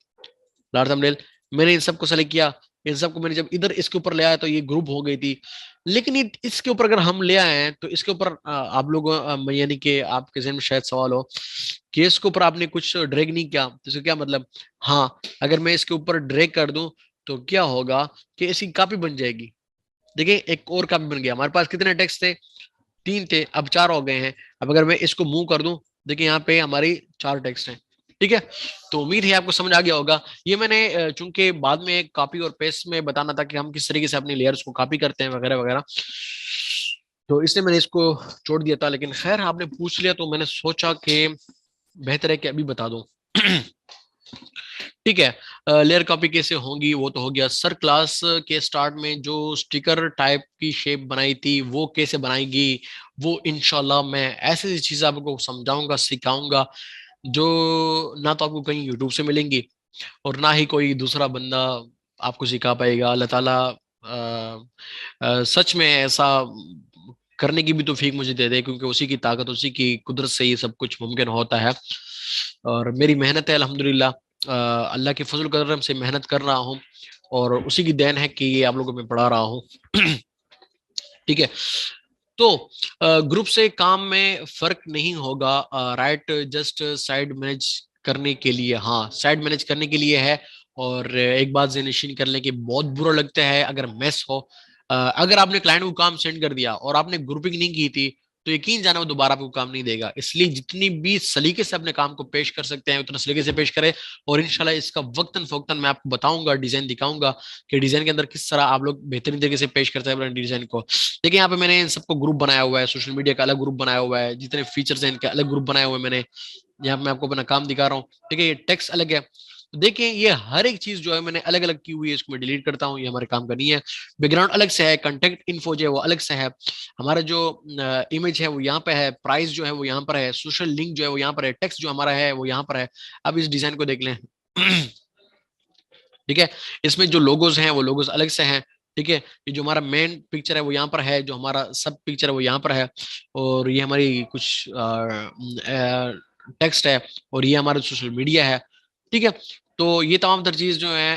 लार्ज थंबनेल, मैंने इन सबको सेलेक्ट किया, इन सबको मैंने जब इधर इसके ऊपर ले आया तो ये ग्रुप हो गई थी। लेकिन इसके ऊपर अगर हम ले आए हैं तो इसके ऊपर आप लोग यानी कि आपके जहन में शायद सवाल हो कि इसके ऊपर आपने कुछ ड्रैग नहीं किया, तो इसका क्या मतलब? हाँ, अगर मैं इसके ऊपर ड्रैग कर दूं तो क्या होगा कि इसकी कॉपी बन जाएगी। देखिए एक और कॉपी बन गया। हमारे पास कितने टेक्स्ट थे? 3 थे, अब 4 हो गए हैं। अब अगर मैं इसको मूव कर दूं, देखिए यहाँ पे हमारी 4 टेक्स्ट हैं। ठीक है, तो उम्मीद है आपको समझ आ गया होगा। ये मैंने चूंकि बाद में कॉपी और पेस्ट में बताना था कि हम किस तरीके से अपनी लेयर्स को कॉपी करते हैं वगैरह वगैरह, तो इसलिए मैंने इसको छोड़ दिया था। लेकिन खैर आपने पूछ लिया तो मैंने सोचा कि बेहतर है कि अभी बता दूं। ठीक है, लेयर कॉपी कैसे होंगी वो तो हो गया। सर क्लास के स्टार्ट में जो स्टिकर टाइप की शेप बनाई थी वो कैसे बनाएगी, वो इंशाल्लाह मैं ऐसी चीजें आपको समझाऊंगा, सिखाऊंगा जो ना तो आपको कहीं यूट्यूब से मिलेंगी और ना ही कोई दूसरा बंदा आपको सिखा पाएगा। अल्लाह ताला सच में ऐसा करने की भी तौफीक मुझे दे दे, क्योंकि उसी की ताकत, उसी की कुदरत से ये सब कुछ मुमकिन होता है। और मेरी मेहनत है अल्हम्दुलिल्लाह, अल्लाह के फजल करम से मेहनत कर रहा हूँ और उसी की देन है कि ये आप लोगों को मैं पढ़ा रहा हूँ। ठीक है, तो ग्रुप से काम में फर्क नहीं होगा। राइट, जस्ट साइड मैनेज करने के लिए, हाँ साइड मैनेज करने के लिए है। और एक बात ज़हन कर लें कि बहुत बुरा लगता है अगर मिस हो। अगर आपने क्लाइंट को काम सेंड कर दिया और आपने ग्रुपिंग नहीं की थी तो यकीन जाना वो दोबारा आपको काम नहीं देगा। इसलिए जितनी भी सलीके से अपने काम को पेश कर सकते हैं उतना सलीके से पेश करें। और इंशाल्लाह इसका वक्तन फोक्तन मैं आपको बताऊंगा, डिजाइन दिखाऊंगा कि डिजाइन के अंदर किस तरह आप लोग बेहतरीन तरीके से पेश करते हैं अपने डिजाइन को। देखिए यहाँ पे मैंने इन सबको ग्रुप बनाया हुआ है, सोशल मीडिया का अलग ग्रुप बनाया हुआ है, जितने फीचर्स हैं इनके अलग ग्रुप बनाए हुए हैं मैंने। यहाँ पे मैं आपको अपना काम दिखा रहा हूँ। ठीक है, ये टेक्स्ट अलग है। तो देखिए ये हर एक चीज जो है मैंने अलग अलग की हुई है, इसको मैं डिलीट करता हूँ, ये हमारे काम का नहीं है। बैकग्राउंड अलग से है, कंटेक्ट इन्फो जो है वो अलग से है, हमारा जो इमेज है वो यहाँ पे है, प्राइस जो है वो यहाँ पर है, सोशल लिंक जो है वो यहाँ पर है, टेक्स्ट जो हमारा है वो यहाँ पर है। अब इस डिजाइन को देख लें। ठीक है, इसमें जो लोगोज हैं वो लोगोज अलग से हैं। ठीक है, ये जो हमारा मेन पिक्चर है वो यहाँ पर है, जो हमारा सब पिक्चर है वो यहाँ पर है, और ये हमारी कुछ टेक्स्ट है, और ये हमारा सोशल मीडिया है। ठीक है, तो ये तमाम तर चीज जो है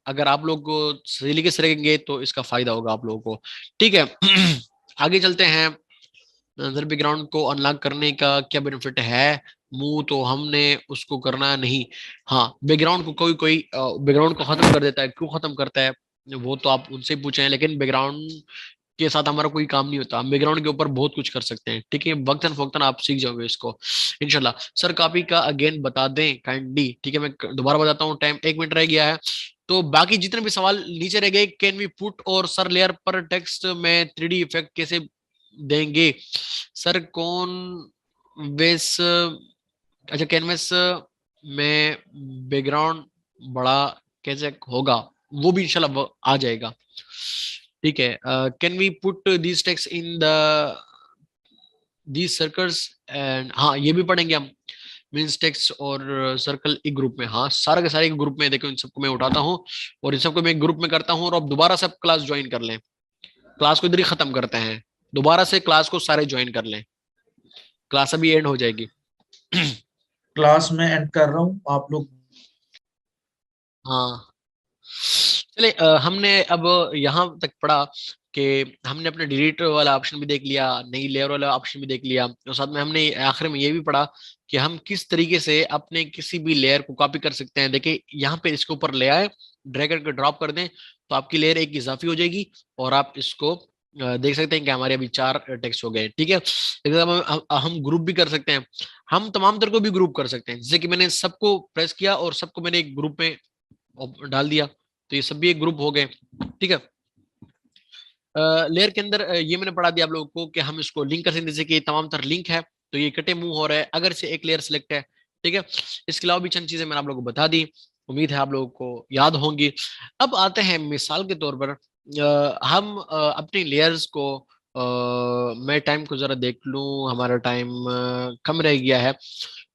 अगर आप लोग को सही तरीके से रखेंगे तो इसका फायदा होगा आप लोगों को। ठीक है, आगे चलते हैं। नजर बैकग्राउंड को अनलॉक करने का क्या बेनिफिट है? मुंह तो हमने उसको करना नहीं। हाँ, बैकग्राउंड को कोई कोई बैकग्राउंड को खत्म कर देता है, क्यों खत्म करता है वो तो आप उनसे पूछे हैं, लेकिन बैकग्राउंड के साथ हमारा कोई काम नहीं होता। हम बैकग्राउंड के ऊपर बहुत कुछ कर सकते हैं। ठीक है, वक्तन फोक्तन आप सीख जाओगे इसको इंशाल्लाह। सर कॉपी का अगेन बता दें काइंडली। ठीक है, मैं दोबारा बताता हूँ, टाइम 1 मिनट रह गया है। तो बाकी जितने भी सवाल नीचे रह गए, कैन वी पुट और सर लेयर पर टेक्स्ट में 3D इफेक्ट कैसे देंगे? सर कौन वेस, अच्छा कैनवस में बैकग्राउंड बड़ा कैसे होगा, वो भी इंशाल्लाह आ जाएगा। ठीक है, can we put these text in the these circles and, हाँ ये भी पढ़ेंगे हम। मीन्स टेक्स्ट और सर्कल एक ग्रुप में, हाँ सारे के सारे एक ग्रुप में। देखो इन सबको मैं उठाता हूँ और इन सबको मैं एक ग्रुप में करता हूँ, और अब दोबारा सब क्लास ज्वाइन कर लें। क्लास को इधर ही खत्म करते हैं, दोबारा से क्लास को सारे ज्वाइन कर लें, क्लास अभी एंड हो जाएगी। क्लास में एंड कर रहा हूँ, आप लोग। हाँ चले, हमने अब यहाँ तक पढ़ा कि हमने अपने डिलीट वाला ऑप्शन भी देख लिया, नई लेयर वाला ऑप्शन भी देख लिया, और साथ में हमने आखिर में ये भी पढ़ा कि हम किस तरीके से अपने किसी भी लेयर को कॉपी कर सकते हैं। देखिए यहाँ पे इसके ऊपर ले आए, ड्रैग करके ड्रॉप कर दें तो आपकी लेयर एक इजाफी हो जाएगी, और आप इसको देख सकते हैं कि हमारे अभी 4 टेक्स्ट हो गए। ठीक है, एकदम हम ग्रुप भी कर सकते हैं, हम तमाम तरह को भी ग्रुप कर सकते हैं। जैसे कि मैंने सबको प्रेस किया और सबको मैंने एक ग्रुप में डाल दिया, तो ये सब भी एक ग्रुप हो गए। ठीक है, लेयर के अंदर ये मैंने पढ़ा दिया आप लोगों को कि हम इसको लिंक कर सकते हैं, जैसे कि तमाम तरह लिंक है तो ये कटे मुंह हो रहा है अगर से एक लेयर सिलेक्ट है। ठीक है, इसके अलावा भी चंद चीजें मैंने आप लोगों को बता दी, उम्मीद है आप लोगों को याद होंगी। अब आते हैं मिसाल के तौर पर, हम अपनी लेयर्स को मैं टाइम को जरा देख लूं, हमारा टाइम कम रह गया है,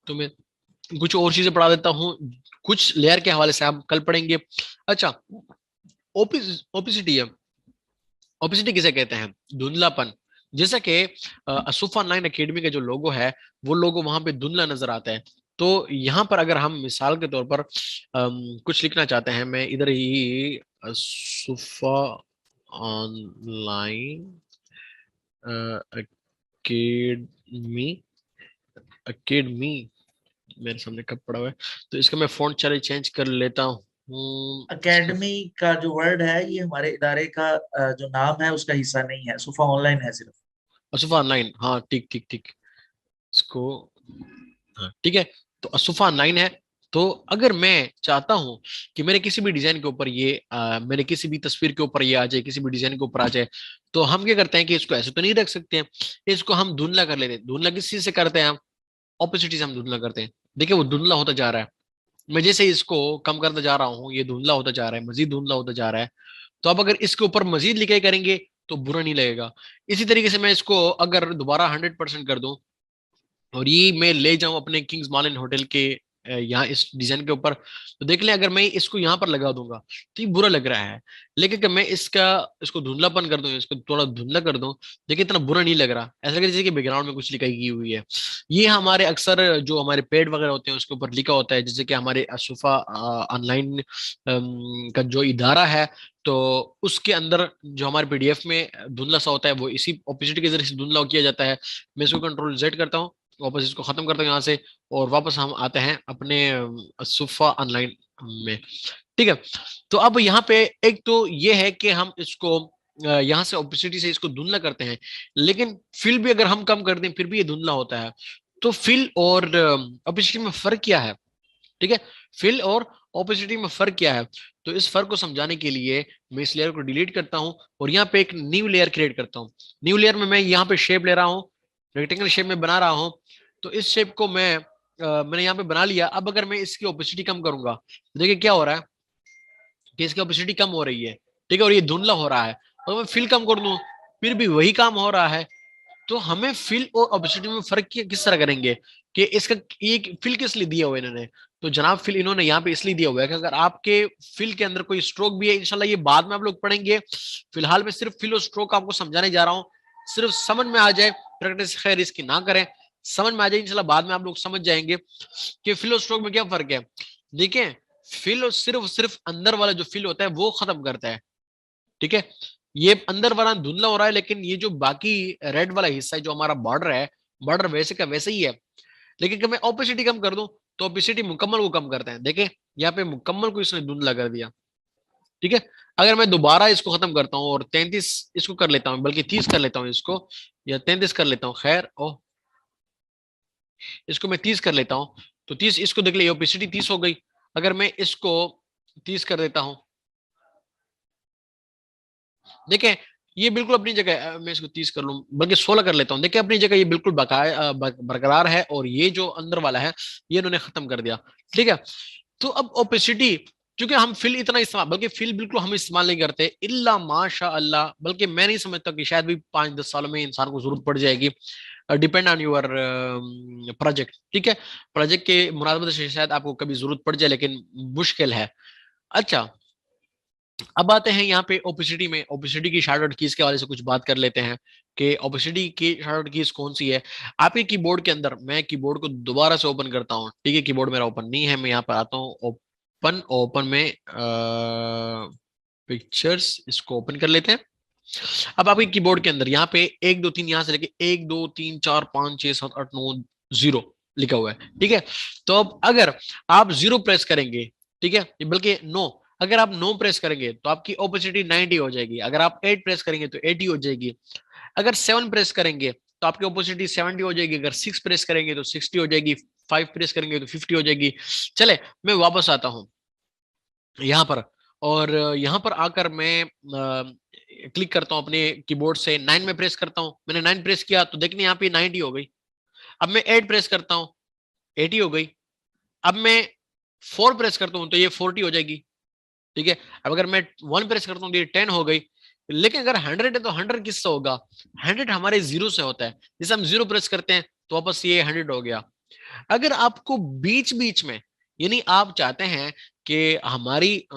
तो मैं कुछ और चीजें पढ़ा देता हूँ, कुछ लेयर के हवाले से आप कल पढ़ेंगे। अच्छा, ओपिसिटी है। ओपेसिटी किसे कहते हैं? धुंधलापन। जैसा कि असुफा 9 अकेडमी का जो लोगो है वो लोगो वहां पे धुंधला नजर आता है। तो यहाँ पर अगर हम मिसाल के तौर पर कुछ लिखना चाहते हैं, मैं इधर ही सुफा ऑनलाइन अकेडमी, अकेडमी मेरे सामने कब पड़ा हुआ है, तो इसका मैं फॉन्ट चले चेंज कर लेता हूँ। इसका एकेडमी का जो वर्ड है ये हमारे इदारे का जो नाम है उसका हिस्सा नहीं है, सुफा ऑनलाइन है सिर्फ। असुफा ऑनलाइन, हाँ ठीक ठीक ठीक, इसको, हाँ ठीक है। तो असुफा 9 है। तो अगर मैं चाहता हूं कि मेरे किसी भी डिजाइन के ऊपर ये मेरे किसी भी तस्वीर के ऊपर ये आ जाए, किसी भी डिजाइन के ऊपर आ जाए, तो हम क्या करते हैं कि इसको ऐसे तो नहीं रख सकते हैं, इसको हम धुंधला कर लेते हैं। धुंधला किस चीज से करते हैं हम? ऑपोसिटी से हम धुंधला करते हैं। देखिए वो धुंधला होता जा रहा है, मैं जैसे इसको कम करता जा रहा हूँ ये धुंधला होता जा रहा है, मजीद धुंधला होता जा रहा है। तो अब अगर इसके ऊपर मजीद लिखाई करेंगे तो बुरा नहीं लगेगा। इसी तरीके से मैं इसको अगर दोबारा 100% कर दूं और ये मैं ले जाऊं अपने किंग्स मालिन होटल के यहाँ इस डिजाइन के ऊपर, तो देख लें अगर मैं इसको यहाँ पर लगा दूंगा तो ये बुरा लग रहा है। लेकिन अगर मैं इसको धुंधलापन कर दूं, इसको थोड़ा धुंधला कर दूं, देखिए इतना बुरा नहीं लग रहा, ऐसा लगे जैसे कि बैकग्राउंड में कुछ लिखाई की हुई है। ये हमारे अक्सर जो हमारे पेड वगैरह होते हैं उसके ऊपर लिखा होता है, जैसे कि हमारे अशुफा ऑनलाइन का जो इदारा है, तो उसके अंदर जो हमारे पीडीएफ में धुंधला सा होता है वो इसी ऑपोजिट के जरिए से धुंधला किया जाता है। मैं इसको कंट्रोल जेड करता हूँ, वापस इसको खत्म करता हूँ यहाँ से, और वापस हम आते हैं अपने सुफा ऑनलाइन में। ठीक है। तो अब यहाँ पे एक तो ये है कि हम इसको यहाँ से ओपेसिटी से इसको धुंधला करते हैं, लेकिन फिल भी अगर हम कम कर दें फिर भी ये धुंधला होता है। तो फिल और ओपेसिटी में फर्क क्या है? ठीक है, फिल और ओपेसिटी में फर्क क्या है? तो इस फर्क को समझाने के लिए मैं इस लेयर को डिलीट करता हूं और यहाँ पे एक न्यू लेयर क्रिएट करता हूँ। न्यू लेयर में मैं यहाँ पे शेप ले रहा हूँ, रेक्टेंगल शेप में बना रहा हूँ। तो इस शेप को मैंने यहाँ पे बना लिया। अब अगर मैं इसकी ओपेसिटी कम करूंगा तो देखिए क्या हो रहा है कि इसकी ओपेसिटी कम हो रही है, ठीक है, और ये धुंधला हो रहा है। और मैं फिल कम कर दूं फिर भी वही काम हो रहा है। तो हमें फिल और ओपेसिटी में फर्क किस तरह करेंगे कि इसका ये फिल किस लिए दिया हुआ है इन्होंने? तो जनाब फिल इन्होंने यहाँ पे इसलिए दिया हुआ है कि अगर आपके फिल के अंदर कोई स्ट्रोक भी है, इंशाल्लाह ये बाद में आप लोग पढ़ेंगे, फिलहाल मैं सिर्फ फिल और स्ट्रोक आपको समझाने जा रहा हूँ, सिर्फ समझ में आ जाए, प्रैक्टिस खैर इसकी ना करें, समझ में आ जाए इंशाल्लाह, बाद में आप लोग समझ जाएंगे कि फिल और स्ट्रोक में क्या फर्क है। देखिए फिल और सिर्फ सिर्फ अंदर वाला जो फिल होता है वो खत्म करता है, ठीक है, ये अंदर वाला धुंधला हो रहा है, लेकिन ये जो बाकी रेड वाला हिस्सा है जो हमारा बॉर्डर है, बॉर्डर वैसे का वैसे ही है। लेकिन अगर मैं ओपेसिटी कम कर दूं तो ओपेसिटी मुकम्मल को कम करते हैं। देखें यहाँ पे मुकम्मल को इसने धुंधला कर दिया, ठीक है। अगर मैं दोबारा इसको खत्म करता हूँ और 33 इसको कर लेता हूँ, बल्कि 30 कर लेता हूँ इसको, या 33 कर लेता हूँ, खैर ओ इसको मैं 30 कर लेता हूँ, तो 30 इसको देख लिया ओपेसिटी 30 हो गई। अगर मैं इसको 30 कर देता हूँ, देखें ये बिल्कुल अपनी जगह मैं इसको 30 कर लूं, बल्कि 16 कर लेता हूं, देखें अपनी जगह ये बिल्कुल बरकरार है, और ये जो अंदर वाला है ये इन्होंने खत्म कर दिया, ठीक है। तो अब ओपेसिटी, क्योंकि हम फिल इतना इस्तेमाल, बल्कि फिल बिल्कुल हम इस्तेमाल नहीं करते इल्ला माशा अल्लाह, बल्कि मैं नहीं समझता कि शायद भी 5-10 सालों में इंसान को जरूरत पड़ जाएगी, डिपेंड ऑन यूर प्रोजेक्ट, ठीक है। प्रोजेक्ट के मुनासबत से शायद आपको कभी जरूरत पड़ जाए, लेकिन मुश्किल है। अच्छा, अब आते हैं यहाँ पे ओपेसिटी में, ओपेसिटी की शार्ट आउट कीज के हवाले से कुछ बात कर लेते हैं कि ओपेसिटी की शार्ट आउट कीज कौन सी है। आपके कीबोर्ड के अंदर, मैं कीबोर्ड को दोबारा से ओपन करता हूँ, ठीक है, कीबोर्ड मेरा ओपन नहीं है, मैं यहाँ पर आता हूँ ओपन, ओपन में पिक्चर्स, इसको ओपन कर लेते हैं। अब आपके कीबोर्ड के अंदर यहाँ पे 1 2 3 यहाँ से लेके 1 2 3 4 5 6 7 8 9 0 लिखा हुआ है, ठीक है। तो अब अगर आप 0 प्रेस करेंगे, ठीक है, बल्कि नो, अगर आप नो प्रेस करेंगे तो आपकी ओपेसिटी 90 हो जाएगी, अगर आप 8 प्रेस करेंगे तो 80 हो जाएगी, अगर 7 प्रेस करेंगे तो आपकी ओपेसिटी 70 हो जाएगी, अगर 6 प्रेस करेंगे तो 60 हो जाएगी, 5 प्रेस करेंगे तो 50 हो जाएगी। चले मैं वापस आता हूँ यहाँ पर, और यहाँ पर आकर मैं क्लिक करता हूँ अपने कीबोर्ड से, 9 में प्रेस करता हूँ, मैंने 9 प्रेस किया तो देखने यहाँ पे 90 हो गई। अब मैं 8 प्रेस करता हूँ, 80 हो गई। अब मैं 4 प्रेस करता हूँ तो ये 40 हो जाएगी, ठीक है। अब अगर मैं 1 प्रेस करता हूँ तो ये 10 हो गई। लेकिन अगर 100 है तो 100 किससे होगा? 100 हमारे 0 से होता है, जैसे हम 0 प्रेस करते हैं तो वापस ये 100 हो गया। अगर आपको बीच बीच में, यानी आप चाहते हैं कि हमारी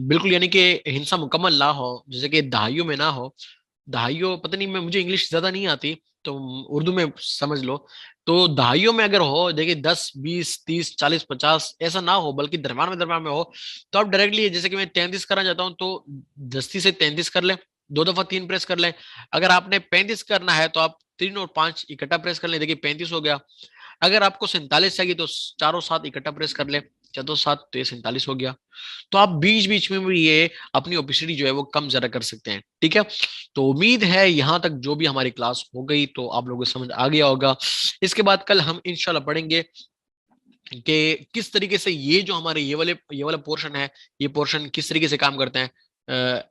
बिल्कुल यानी कि हिंसा मुकम्मल ना हो, जैसे कि दहाइयों में ना हो, दहाइयों, पता नहीं, मैं मुझे इंग्लिश ज्यादा नहीं आती, तो उर्दू में समझ लो। तो दहाइयों में अगर हो, देखिए 10, 20, 30, 40, 50 ऐसा ना हो, बल्कि दरम्यान में हो, तो आप डायरेक्टली, जैसे कि मैं 33 करना चाहता हूँ, तो दस्ती से 33 कर लें, 2 दफा 3 प्रेस कर लें। अगर आपने 35 करना है तो आप 3 और 5 इकट्ठा प्रेस कर लें, देखिए 35 हो गया। अगर आपको 47 चाहिए तो चारों सात इकट्ठा प्रेस कर ले, चौदह सात, तो ये 47 हो गया। तो आप बीच बीच में भी ये अपनी ओपेसिटी जो है वो कम ज्यादा कर सकते हैं, ठीक है। तो उम्मीद है यहाँ तक जो भी हमारी क्लास हो गई तो आप लोगों को समझ आ गया होगा। इसके बाद कल हम इंशाल्लाह पढ़ेंगे कि किस तरीके से ये जो हमारे ये वाला पोर्शन है, ये पोर्शन किस तरीके से काम करते हैं,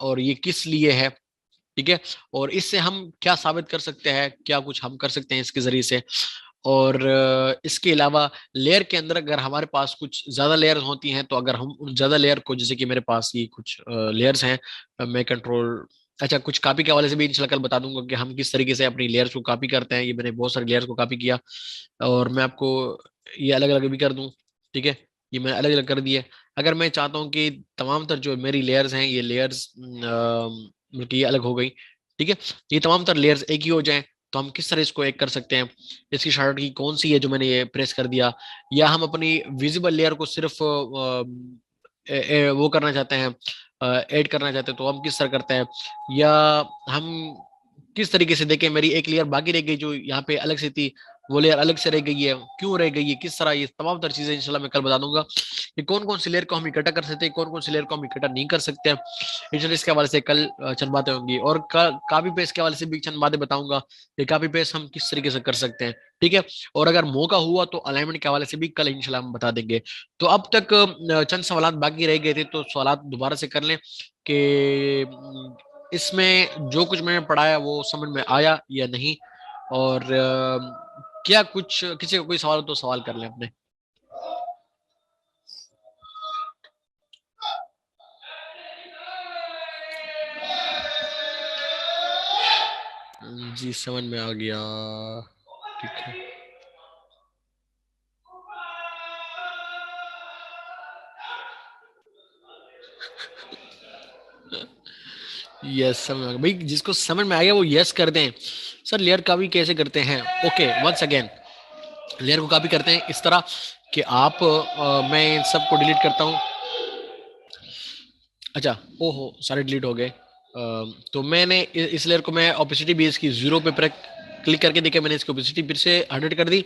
और ये किस लिए है, ठीक है। और इससे हम क्या साबित कर सकते हैं, क्या कुछ हम कर सकते हैं इसके जरिए से। और इसके अलावा लेयर के अंदर अगर हमारे पास कुछ ज्यादा लेयर होती हैं, तो अगर हम उन ज्यादा लेयर को, जैसे कि मेरे पास ये कुछ लेयर्स हैं, मैं कंट्रोल, अच्छा, कुछ कॉपी के हवाले से भी इंशाल्लाह कल बता दूंगा कि हम किस तरीके से अपनी लेयर्स को कॉपी करते हैं। ये मैंने बहुत सारे लेयर्स को कॉपी किया, और मैं आपको ये अलग अलग भी कर दूं, ठीक है। ये मैंने अलग अलग कर दिए। अगर मैं चाहता हूँ कि तमाम तर जो मेरी लेयर्स हैं, ये लेयर्स बल्कि ये अलग हो गई, ठीक है, ये तमाम तर लेयर्स एक ही हो जाएं, तो हम किस तरह इसको एक कर सकते हैं। इसकी शॉर्ट की कौन सी है जो मैंने ये प्रेस कर दिया, या हम अपनी विजिबल लेयर को सिर्फ वो करना चाहते हैं, ऐड करना चाहते हैं, तो हम किस तरह करते हैं। या हम किस तरीके से, देखें मेरी एक लेयर बाकी रह गई जो यहाँ पे अलग से थी, वो लेयर अलग से रह गई है, क्यों रह गई है, किस तरह, ये तमाम तरह चीजें इंशाल्लाह मैं कल बता दूंगा कि कौन कौन सी लेयर को हम इकट्ठा कर सकते हैं, कौन कौन सी लेयर को हम इकट्ठा नहीं कर सकते हैं। इंशाल्लाह इसके हवाले से कल चंद बातें होंगी, और कॉपी पेस्ट के हवाले से भी चंद बातें बताऊंगा कि कॉपी पेस्ट हम किस तरीके से कर सकते हैं, ठीक है। और अगर मौका हुआ तो अलाइनमेंट के हवाले से भी कल इंशाल्लाह हम बता देंगे। तो अब तक चंद सवाल बाकी रह गए थे, तो सवाल दोबारा से कर लें कि इसमें जो कुछ मैंने पढ़ाया वो समझ में आया या नहीं, और क्या कुछ किसी को कोई सवाल हो तो सवाल कर लें अपने। जी समझ में आ गया, ठीक है। यस, समझ में आ गया भाई, जिसको समझ में आ गया वो यस कर दें। सर लेयर कॉपी कैसे करते हैं? ओके, वंस अगेन, लेयर को कॉपी करते हैं इस तरह कि आप मैं इन सबको डिलीट करता हूँ। अच्छा, ओहो, सारे डिलीट हो गए। तो मैंने इस लेयर को मैं ओपेसिटी भी इसकी 0 पे क्लिक करके देखा, मैंने इसकी ओपेसिटी फिर से 100 कर दी।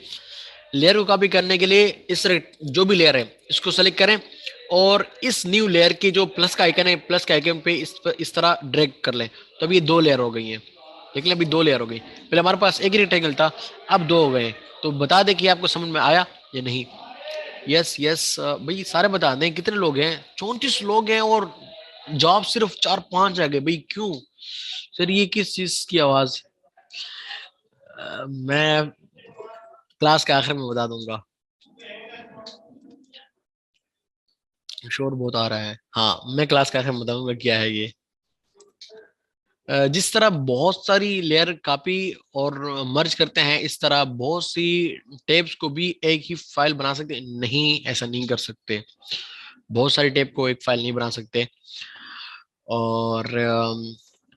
लेयर को कॉपी करने के लिए इस तरह जो भी लेयर है इसको सेलेक्ट करें, और इस न्यू लेयर की जो प्लस का आइकन है, प्लस के आइकन पे इस तरह ड्रैग कर लें, तो अभी ये 2 लेयर हो गई हैं। देख लें, अभी 2 लेयर हो गई, पहले हमारे पास एक ही रेक्टेंगल था, अब 2 हो गए। तो बता दें कि आपको समझ में आया या नहीं। यस यस भाई, सारे बता दें कितने लोग हैं, 34 लोग हैं, और जॉब सिर्फ 4-5 रह गए भाई, क्यों सर, ये किस चीज की आवाज? मैं क्लास के आखिर में बता दूंगा। शोर बहुत आ रहा है, हाँ, मैं क्लास के आखिर में बताऊंगा क्या है ये। जिस तरह बहुत सारी लेयर कॉपी और मर्ज करते हैं, इस तरह बहुत सी टेप्स को भी एक ही फाइल बना सकते हैं? नहीं, ऐसा नहीं कर सकते, बहुत सारी टेप को एक फाइल नहीं बना सकते। और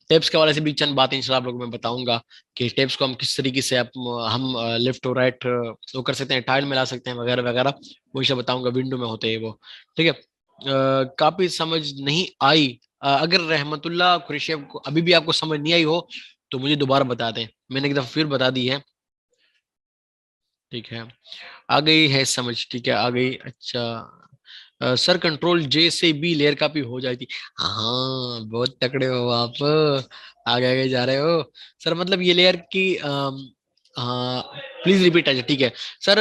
टेप्स के हवाले से भी चंद बातें इंशाल्लाह आप लोगों को मैं बताऊंगा कि टेप्स को हम किस तरीके से हम लेफ्ट और राइट वो कर सकते हैं, टाइल में ला सकते हैं, वगैरह वगैरह, वो इंशाल्लाह बताऊंगा, विंडो में होते हैं वो, ठीक है। काफी समझ नहीं आई, अगर रहमतुल्लाह कुरैशी को अभी भी आपको समझ नहीं आई हो तो मुझे दोबारा बता दें, मैंने एक दफा फिर बता दी है, ठीक है। आ गई है समझ, ठीक है, आ गई, अच्छा। सर कंट्रोल जे से भी लेयर कॉपी हो जाती? हाँ, बहुत तकड़े हो आप, आगे आगे जा रहे हो। सर मतलब ये लेयर की हाँ, प्लीज रिपीट, अच्छा ठीक है। सर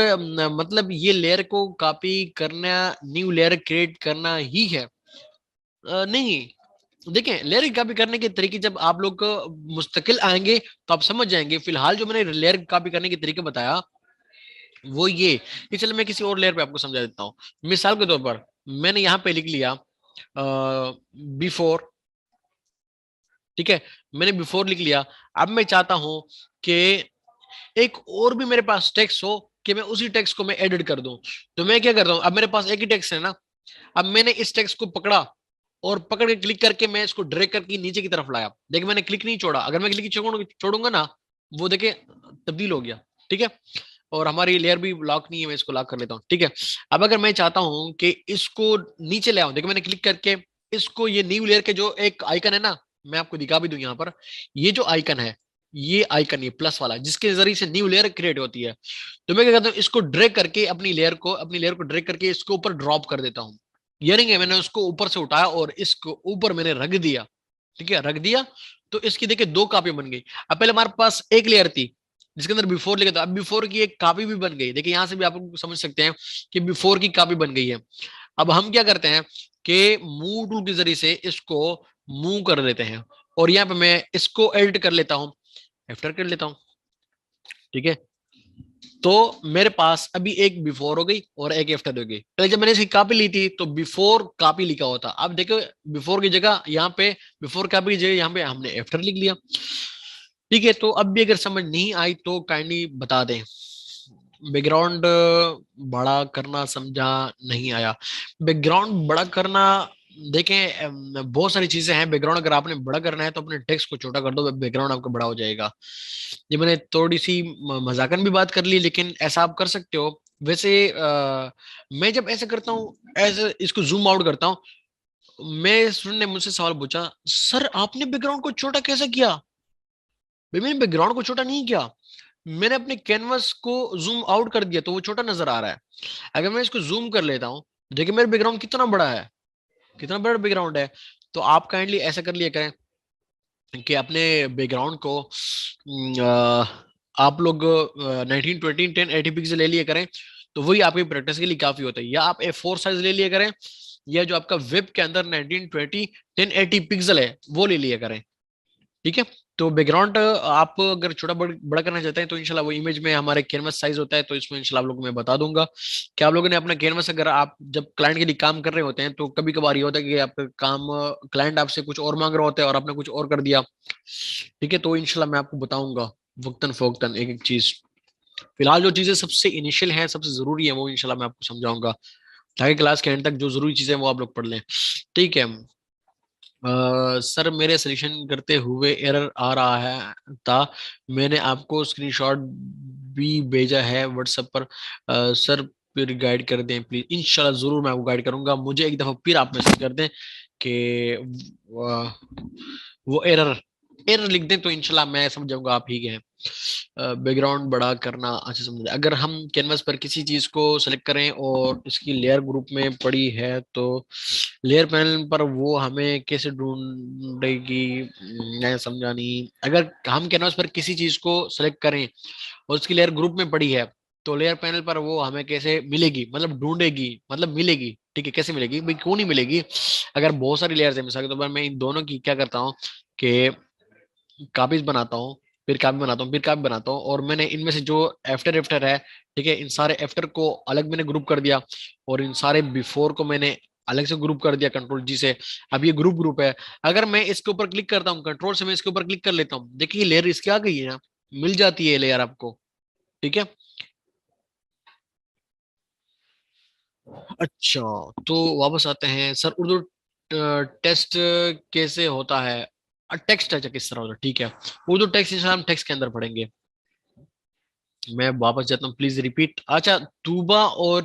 मतलब ये लेयर को कॉपी करना, न्यू लेयर क्रिएट करना ही है? नहीं, देखें, लेयर कॉपी करने के तरीके जब आप लोग मुस्तकिल आएंगे तो आप समझ जाएंगे। फिलहाल जो मैंने लेयर कॉपी करने के तरीके बताया वो ये कि चलो मैं किसी और लेयर पे आपको समझा देता हूँ। मिसाल के तौर पर मैंने यहाँ पे लिख लिया बिफोर, ठीक है, मैंने बिफोर लिख लिया। अब मैं चाहता हूं कि एक और भी मेरे पास टेक्स्ट हो कि मैं उसी टेक्स्ट को मैं एडिट कर दूं, तो मैं क्या करता हूं, अब मेरे पास एक ही टेक्स्ट है ना, अब मैंने इस टेक्स्ट को पकड़ा, और पकड़ के क्लिक करके मैं इसको ड्रैग करके नीचे की तरफ लाया। देखिए मैंने क्लिक नहीं छोड़ा, अगर मैं क्लिक छोड़ूंगा ना, वो देखिए तब्दील हो गया। ठीक है, और हमारी लेयर भी लॉक नहीं है, मैं इसको लॉक कर लेता हूँ। ठीक है, अब अगर मैं चाहता हूं कि इसको नीचे ले आऊं, देखिए मैंने क्लिक करके इसको, ये न्यू लेयर के जो एक आइकन है ना, मैं आपको दिखा भी दूं यहाँ पर, ये जो आइकन है, ये आइकन, ये प्लस वाला, जिसके जरिए से न्यू लेयर क्रिएट होती है, तो मैं क्या करता हूँ, इसको ड्रैग करके अपनी लेयर को ड्रैग करके इसको ऊपर ड्रॉप कर देता हूँ। ये नहीं है, मैंने उसको ऊपर से उठाया और इसको ऊपर मैंने रख दिया। ठीक है, रख दिया, तो इसकी देखिए दो कॉपी बन गई। अब पहले हमारे पास एक लेयर थी जिसके अंदर बिफोर लिखा था, अब बिफोर की एक कॉपी भी बन गई। देखिए यहां से भी आप लोग समझ सकते हैं कि बिफोर की कॉपी बन गई है। अब हम क्या करते हैं कि मूव टूल के जरिए से इसको मूव कर लेते हैं, और यहाँ पे मैं इसको एडिट कर लेता हूँ, एफ्टर कर लेता हूँ। ठीक है, तो मेरे पास अभी एक बिफोर हो गई और एक आफ्टर हो गई। पहले जब मैंने इसकी कॉपी ली थी तो बिफोर कॉपी लिखा होता, अब देखो बिफोर की जगह यहाँ पे, बिफोर कॉपी की जगह यहाँ पे हमने आफ्टर लिख लिया। ठीक है, तो अब भी अगर समझ नहीं आई तो काइंडली बता दें। बैकग्राउंड बड़ा करना समझा नहीं आया। बैकग्राउंड बड़ा करना, देखें बहुत सारी चीजें हैं। बैकग्राउंड अगर आपने बड़ा करना है तो अपने टेक्स्ट को छोटा कर दो, बैकग्राउंड आपका बड़ा हो जाएगा। ये मैंने थोड़ी सी मजाकन भी बात कर ली, लेकिन ऐसा आप कर सकते हो। वैसे मैं जब ऐसा करता हूँ, ऐसे इसको जूम आउट करता हूँ, मैं स्टूडेंट ने मुझसे सवाल पूछा, सर आपने बैकग्राउंड को छोटा कैसे किया? भाई मैंने बैकग्राउंड को छोटा नहीं किया, मैंने अपने कैनवस को जूम आउट कर दिया तो वो छोटा नजर आ रहा है। अगर मैं इसको जूम कर लेता हूँ, देखिए मेरा बैकग्राउंड कितना बड़ा है, कितना बड़ा बैकग्राउंड है। तो आप काइंडली ऐसा कर लिया करें कि अपने बैकग्राउंड को आप लोग 1920 1080 पिक्सल ले लिया करें, तो वही आपकी प्रैक्टिस के लिए काफी होता है। या आप A4 साइज ले लिया करें, या जो आपका वेब के अंदर 1920 1080 पिक्सल है वो ले लिया करें। ठीक है, तो बैकग्राउंड आप अगर छोटा बड़ा करना चाहते हैं तो इंशाल्लाह वो इमेज में हमारे कैनवस साइज होता है, तो इसमें इंशाल्लाह आप लोगों को मैं बता दूंगा कि आप लोगों ने अपना कैनवस, अगर आप जब क्लाइंट के लिए काम कर रहे होते हैं तो कभी कभार ये होता है कि आपका काम, क्लाइंट आपसे कुछ और मांग रहा होता है और आपने कुछ और कर दिया। ठीक है, तो इंशाल्लाह मैं आपको बताऊंगा वक्तन फोक्तन एक एक चीज। फिलहाल जो चीजें सबसे इनिशियल है, सबसे जरूरी है, वो इंशाल्लाह मैं आपको समझाऊंगा, ताकि क्लास के एंड तक जो जरूरी चीजें हैं वो आप लोग पढ़ लें। ठीक है, सर मेरे सिलेक्शन करते हुए एरर आ रहा है था, मैंने आपको स्क्रीनशॉट भी भेजा है व्हाट्सएप पर। सर फिर गाइड कर दें प्लीज। इंशाल्लाह जरूर मैं आपको गाइड करूंगा, मुझे एक दफा फिर आप मैसेज कर दें कि वो एरर एरर लिख दें, तो इंशाल्लाह मैं समझ जाऊंगा आप ही के हैं। बैकग्राउंड बड़ा करना अच्छा समझ, अगर हम कैनवस पर किसी चीज को सेलेक्ट करें और इसकी लेयर ग्रुप में पड़ी है तो लेयर पैनल पर वो हमें कैसे ढूंढेगी? मैं समझा नहीं। अगर हम कैनवस पर किसी चीज को सेलेक्ट करें और उसकी लेयर ग्रुप में पड़ी है, तो लेयर पैनल पर वो हमें कैसे मिलेगी, मतलब ढूंढेगी, मतलब मिलेगी। ठीक है, कैसे मिलेगी भाई, क्यों नहीं मिलेगी? अगर बहुत सारी लेयर्स है, मिसाल के तौर पर मैं इन दोनों की क्या करता हूँ कि कॉपीज बनाता हूँ, फिर कॉपी बनाता हूँ, फिर कॉपी बनाता हूँ, और मैंने इनमें से जो आफ्टर आफ्टर है, ठीक है, इन सारे आफ्टर को अलग मैंने ग्रुप कर दिया, और इन सारे बिफोर को मैंने अलग से ग्रुप कर दिया कंट्रोल G से। अब ये ग्रुप है। अगर मैं इसके ऊपर क्लिक करता हूँ, कंट्रोल से मैं इसके ऊपर क्लिक कर लेता हूँ, देखिए लेयर इसकी आ गई है ना, मिल जाती है लेयर आपको। ठीक है, अच्छा, तो वापस आते हैं सर, उर्दू टेस्ट कैसे होता है? टेक्स्ट अच्छा किस तरह होता है, ठीक है, उर्दू टेक्स्ट इंशाल्लाह हम टेक्स्ट के अंदर पढ़ेंगे। मैं वापस जाता हूँ, प्लीज रिपीट। अच्छा, तूबा और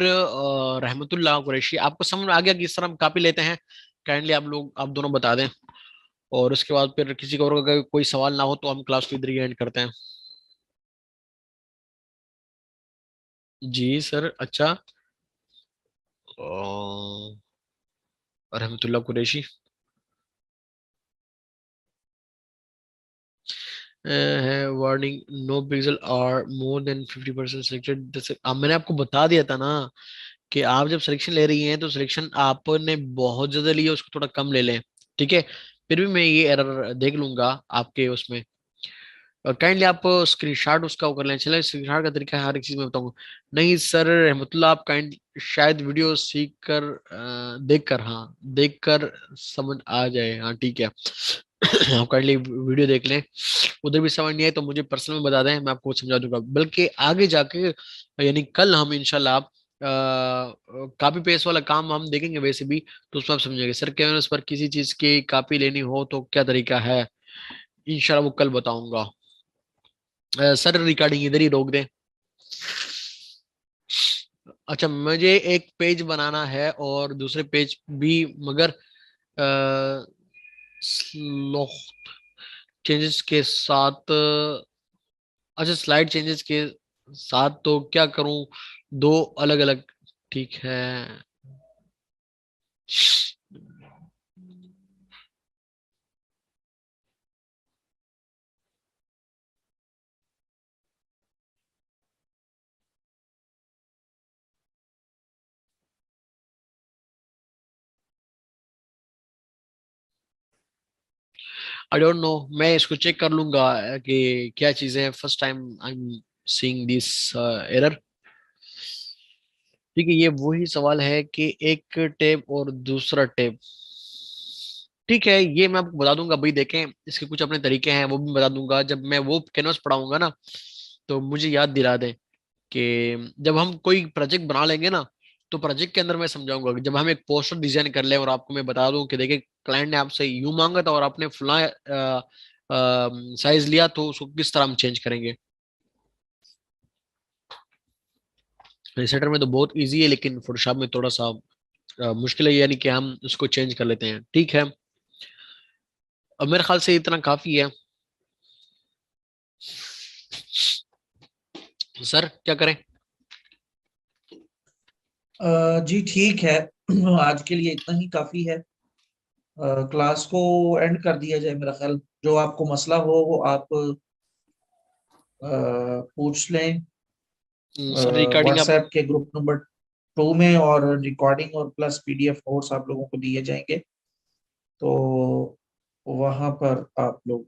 रहमतुल्लाह कुरैशी, आपको समझ में आ गया कि इस तरह हम कॉपी लेते हैं? काइंडली आप लोग, आप दोनों बता दें, और उसके बाद फिर किसी को और अगर कोई सवाल ना हो तो हम क्लास को इधर ही एंड करते हैं। जी सर, अच्छा, रहमतुल्लाह कुरैशी है, warning, no pixels are more than 50% selected. जैसे अब मैंने आपको बता दिया था ना कि आप जब सिलेक्शन ले रही हैं तो सिलेक्शन आपने बहुत ज्यादा लिया, उसको थोड़ा कम ले लें। ठीक है, फिर भी मैं ये एरर देख लूंगा आपके उसमें। काइंडली आप स्क्रीनशॉट उसका वो कर लें। चले, स्क्रीनशॉट का तरीका हर एक चीज में बताऊंगा। नहीं सर रहमतुल्लाह, आप काइंड शायद वीडियो सीख कर देख कर, हाँ देख कर समझ आ जाए, हाँ ठीक है। आप काइंडली वीडियो देख लें, उधर भी समझ नहीं आए तो मुझे पर्सनल में बता दें, मैं आपको समझा दूंगा। बल्कि आगे जाके यानी कल हम इंशाल्लाह कॉपी पेस्ट वाला काम हम देखेंगे वैसे भी, तो उसमें आप समझेंगे। सर कैनवस पर किसी चीज की कॉपी लेनी हो तो क्या तरीका है, इंशाल्लाह वो कल बताऊंगा। सर रिकॉर्डिंग इधर ही रोक दें। अच्छा, मुझे एक पेज बनाना है और दूसरे पेज भी, मगर स्लो चेंजेस के साथ, अच्छा स्लाइड चेंजेस के साथ तो क्या करूं, दो अलग अलग, ठीक है। आई डोंट नो, मैं इसको चेक कर लूंगा कि क्या चीजें हैं। First time I am seeing this error. ठीक है, ये वही सवाल है कि एक टेब और दूसरा टेब, ठीक है, ये मैं आपको बता दूंगा भाई। देखें, इसके कुछ अपने तरीके हैं, वो भी बता दूंगा जब मैं वो कैनवस पढ़ाऊंगा ना। तो मुझे याद दिला दें कि जब हम कोई प्रोजेक्ट बना लेंगे ना, तो प्रोजेक्ट के अंदर मैं समझाऊंगा कि जब हम एक पोस्टर डिजाइन कर ले और आपको मैं बता दूं कि देखिए क्लाइंट ने आपसे यूं मांगा था और आपने फला साइज लिया, तो उसको किस तरह हम चेंज करेंगे। रिसेटर में तो बहुत इजी है, लेकिन फोटोशॉप में थोड़ा सा मुश्किल है, यानी कि हम उसको चेंज कर लेते हैं। ठीक है, अब मेरे ख्याल से इतना काफी है। सर क्या करें। जी ठीक है। आज के लिए इतना ही काफी है। क्लास को एंड कर दिया जाए मेरा ख्याल। जो आपको मसला हो वो आप पूछ लें सर रिकॉर्डिंग आप, व्हाट्सएप के ग्रुप नंबर 2 में, और रिकॉर्डिंग और प्लस पीडीएफ नोट्स आप लोगों को दिए जाएंगे। तो वहां पर आप लोग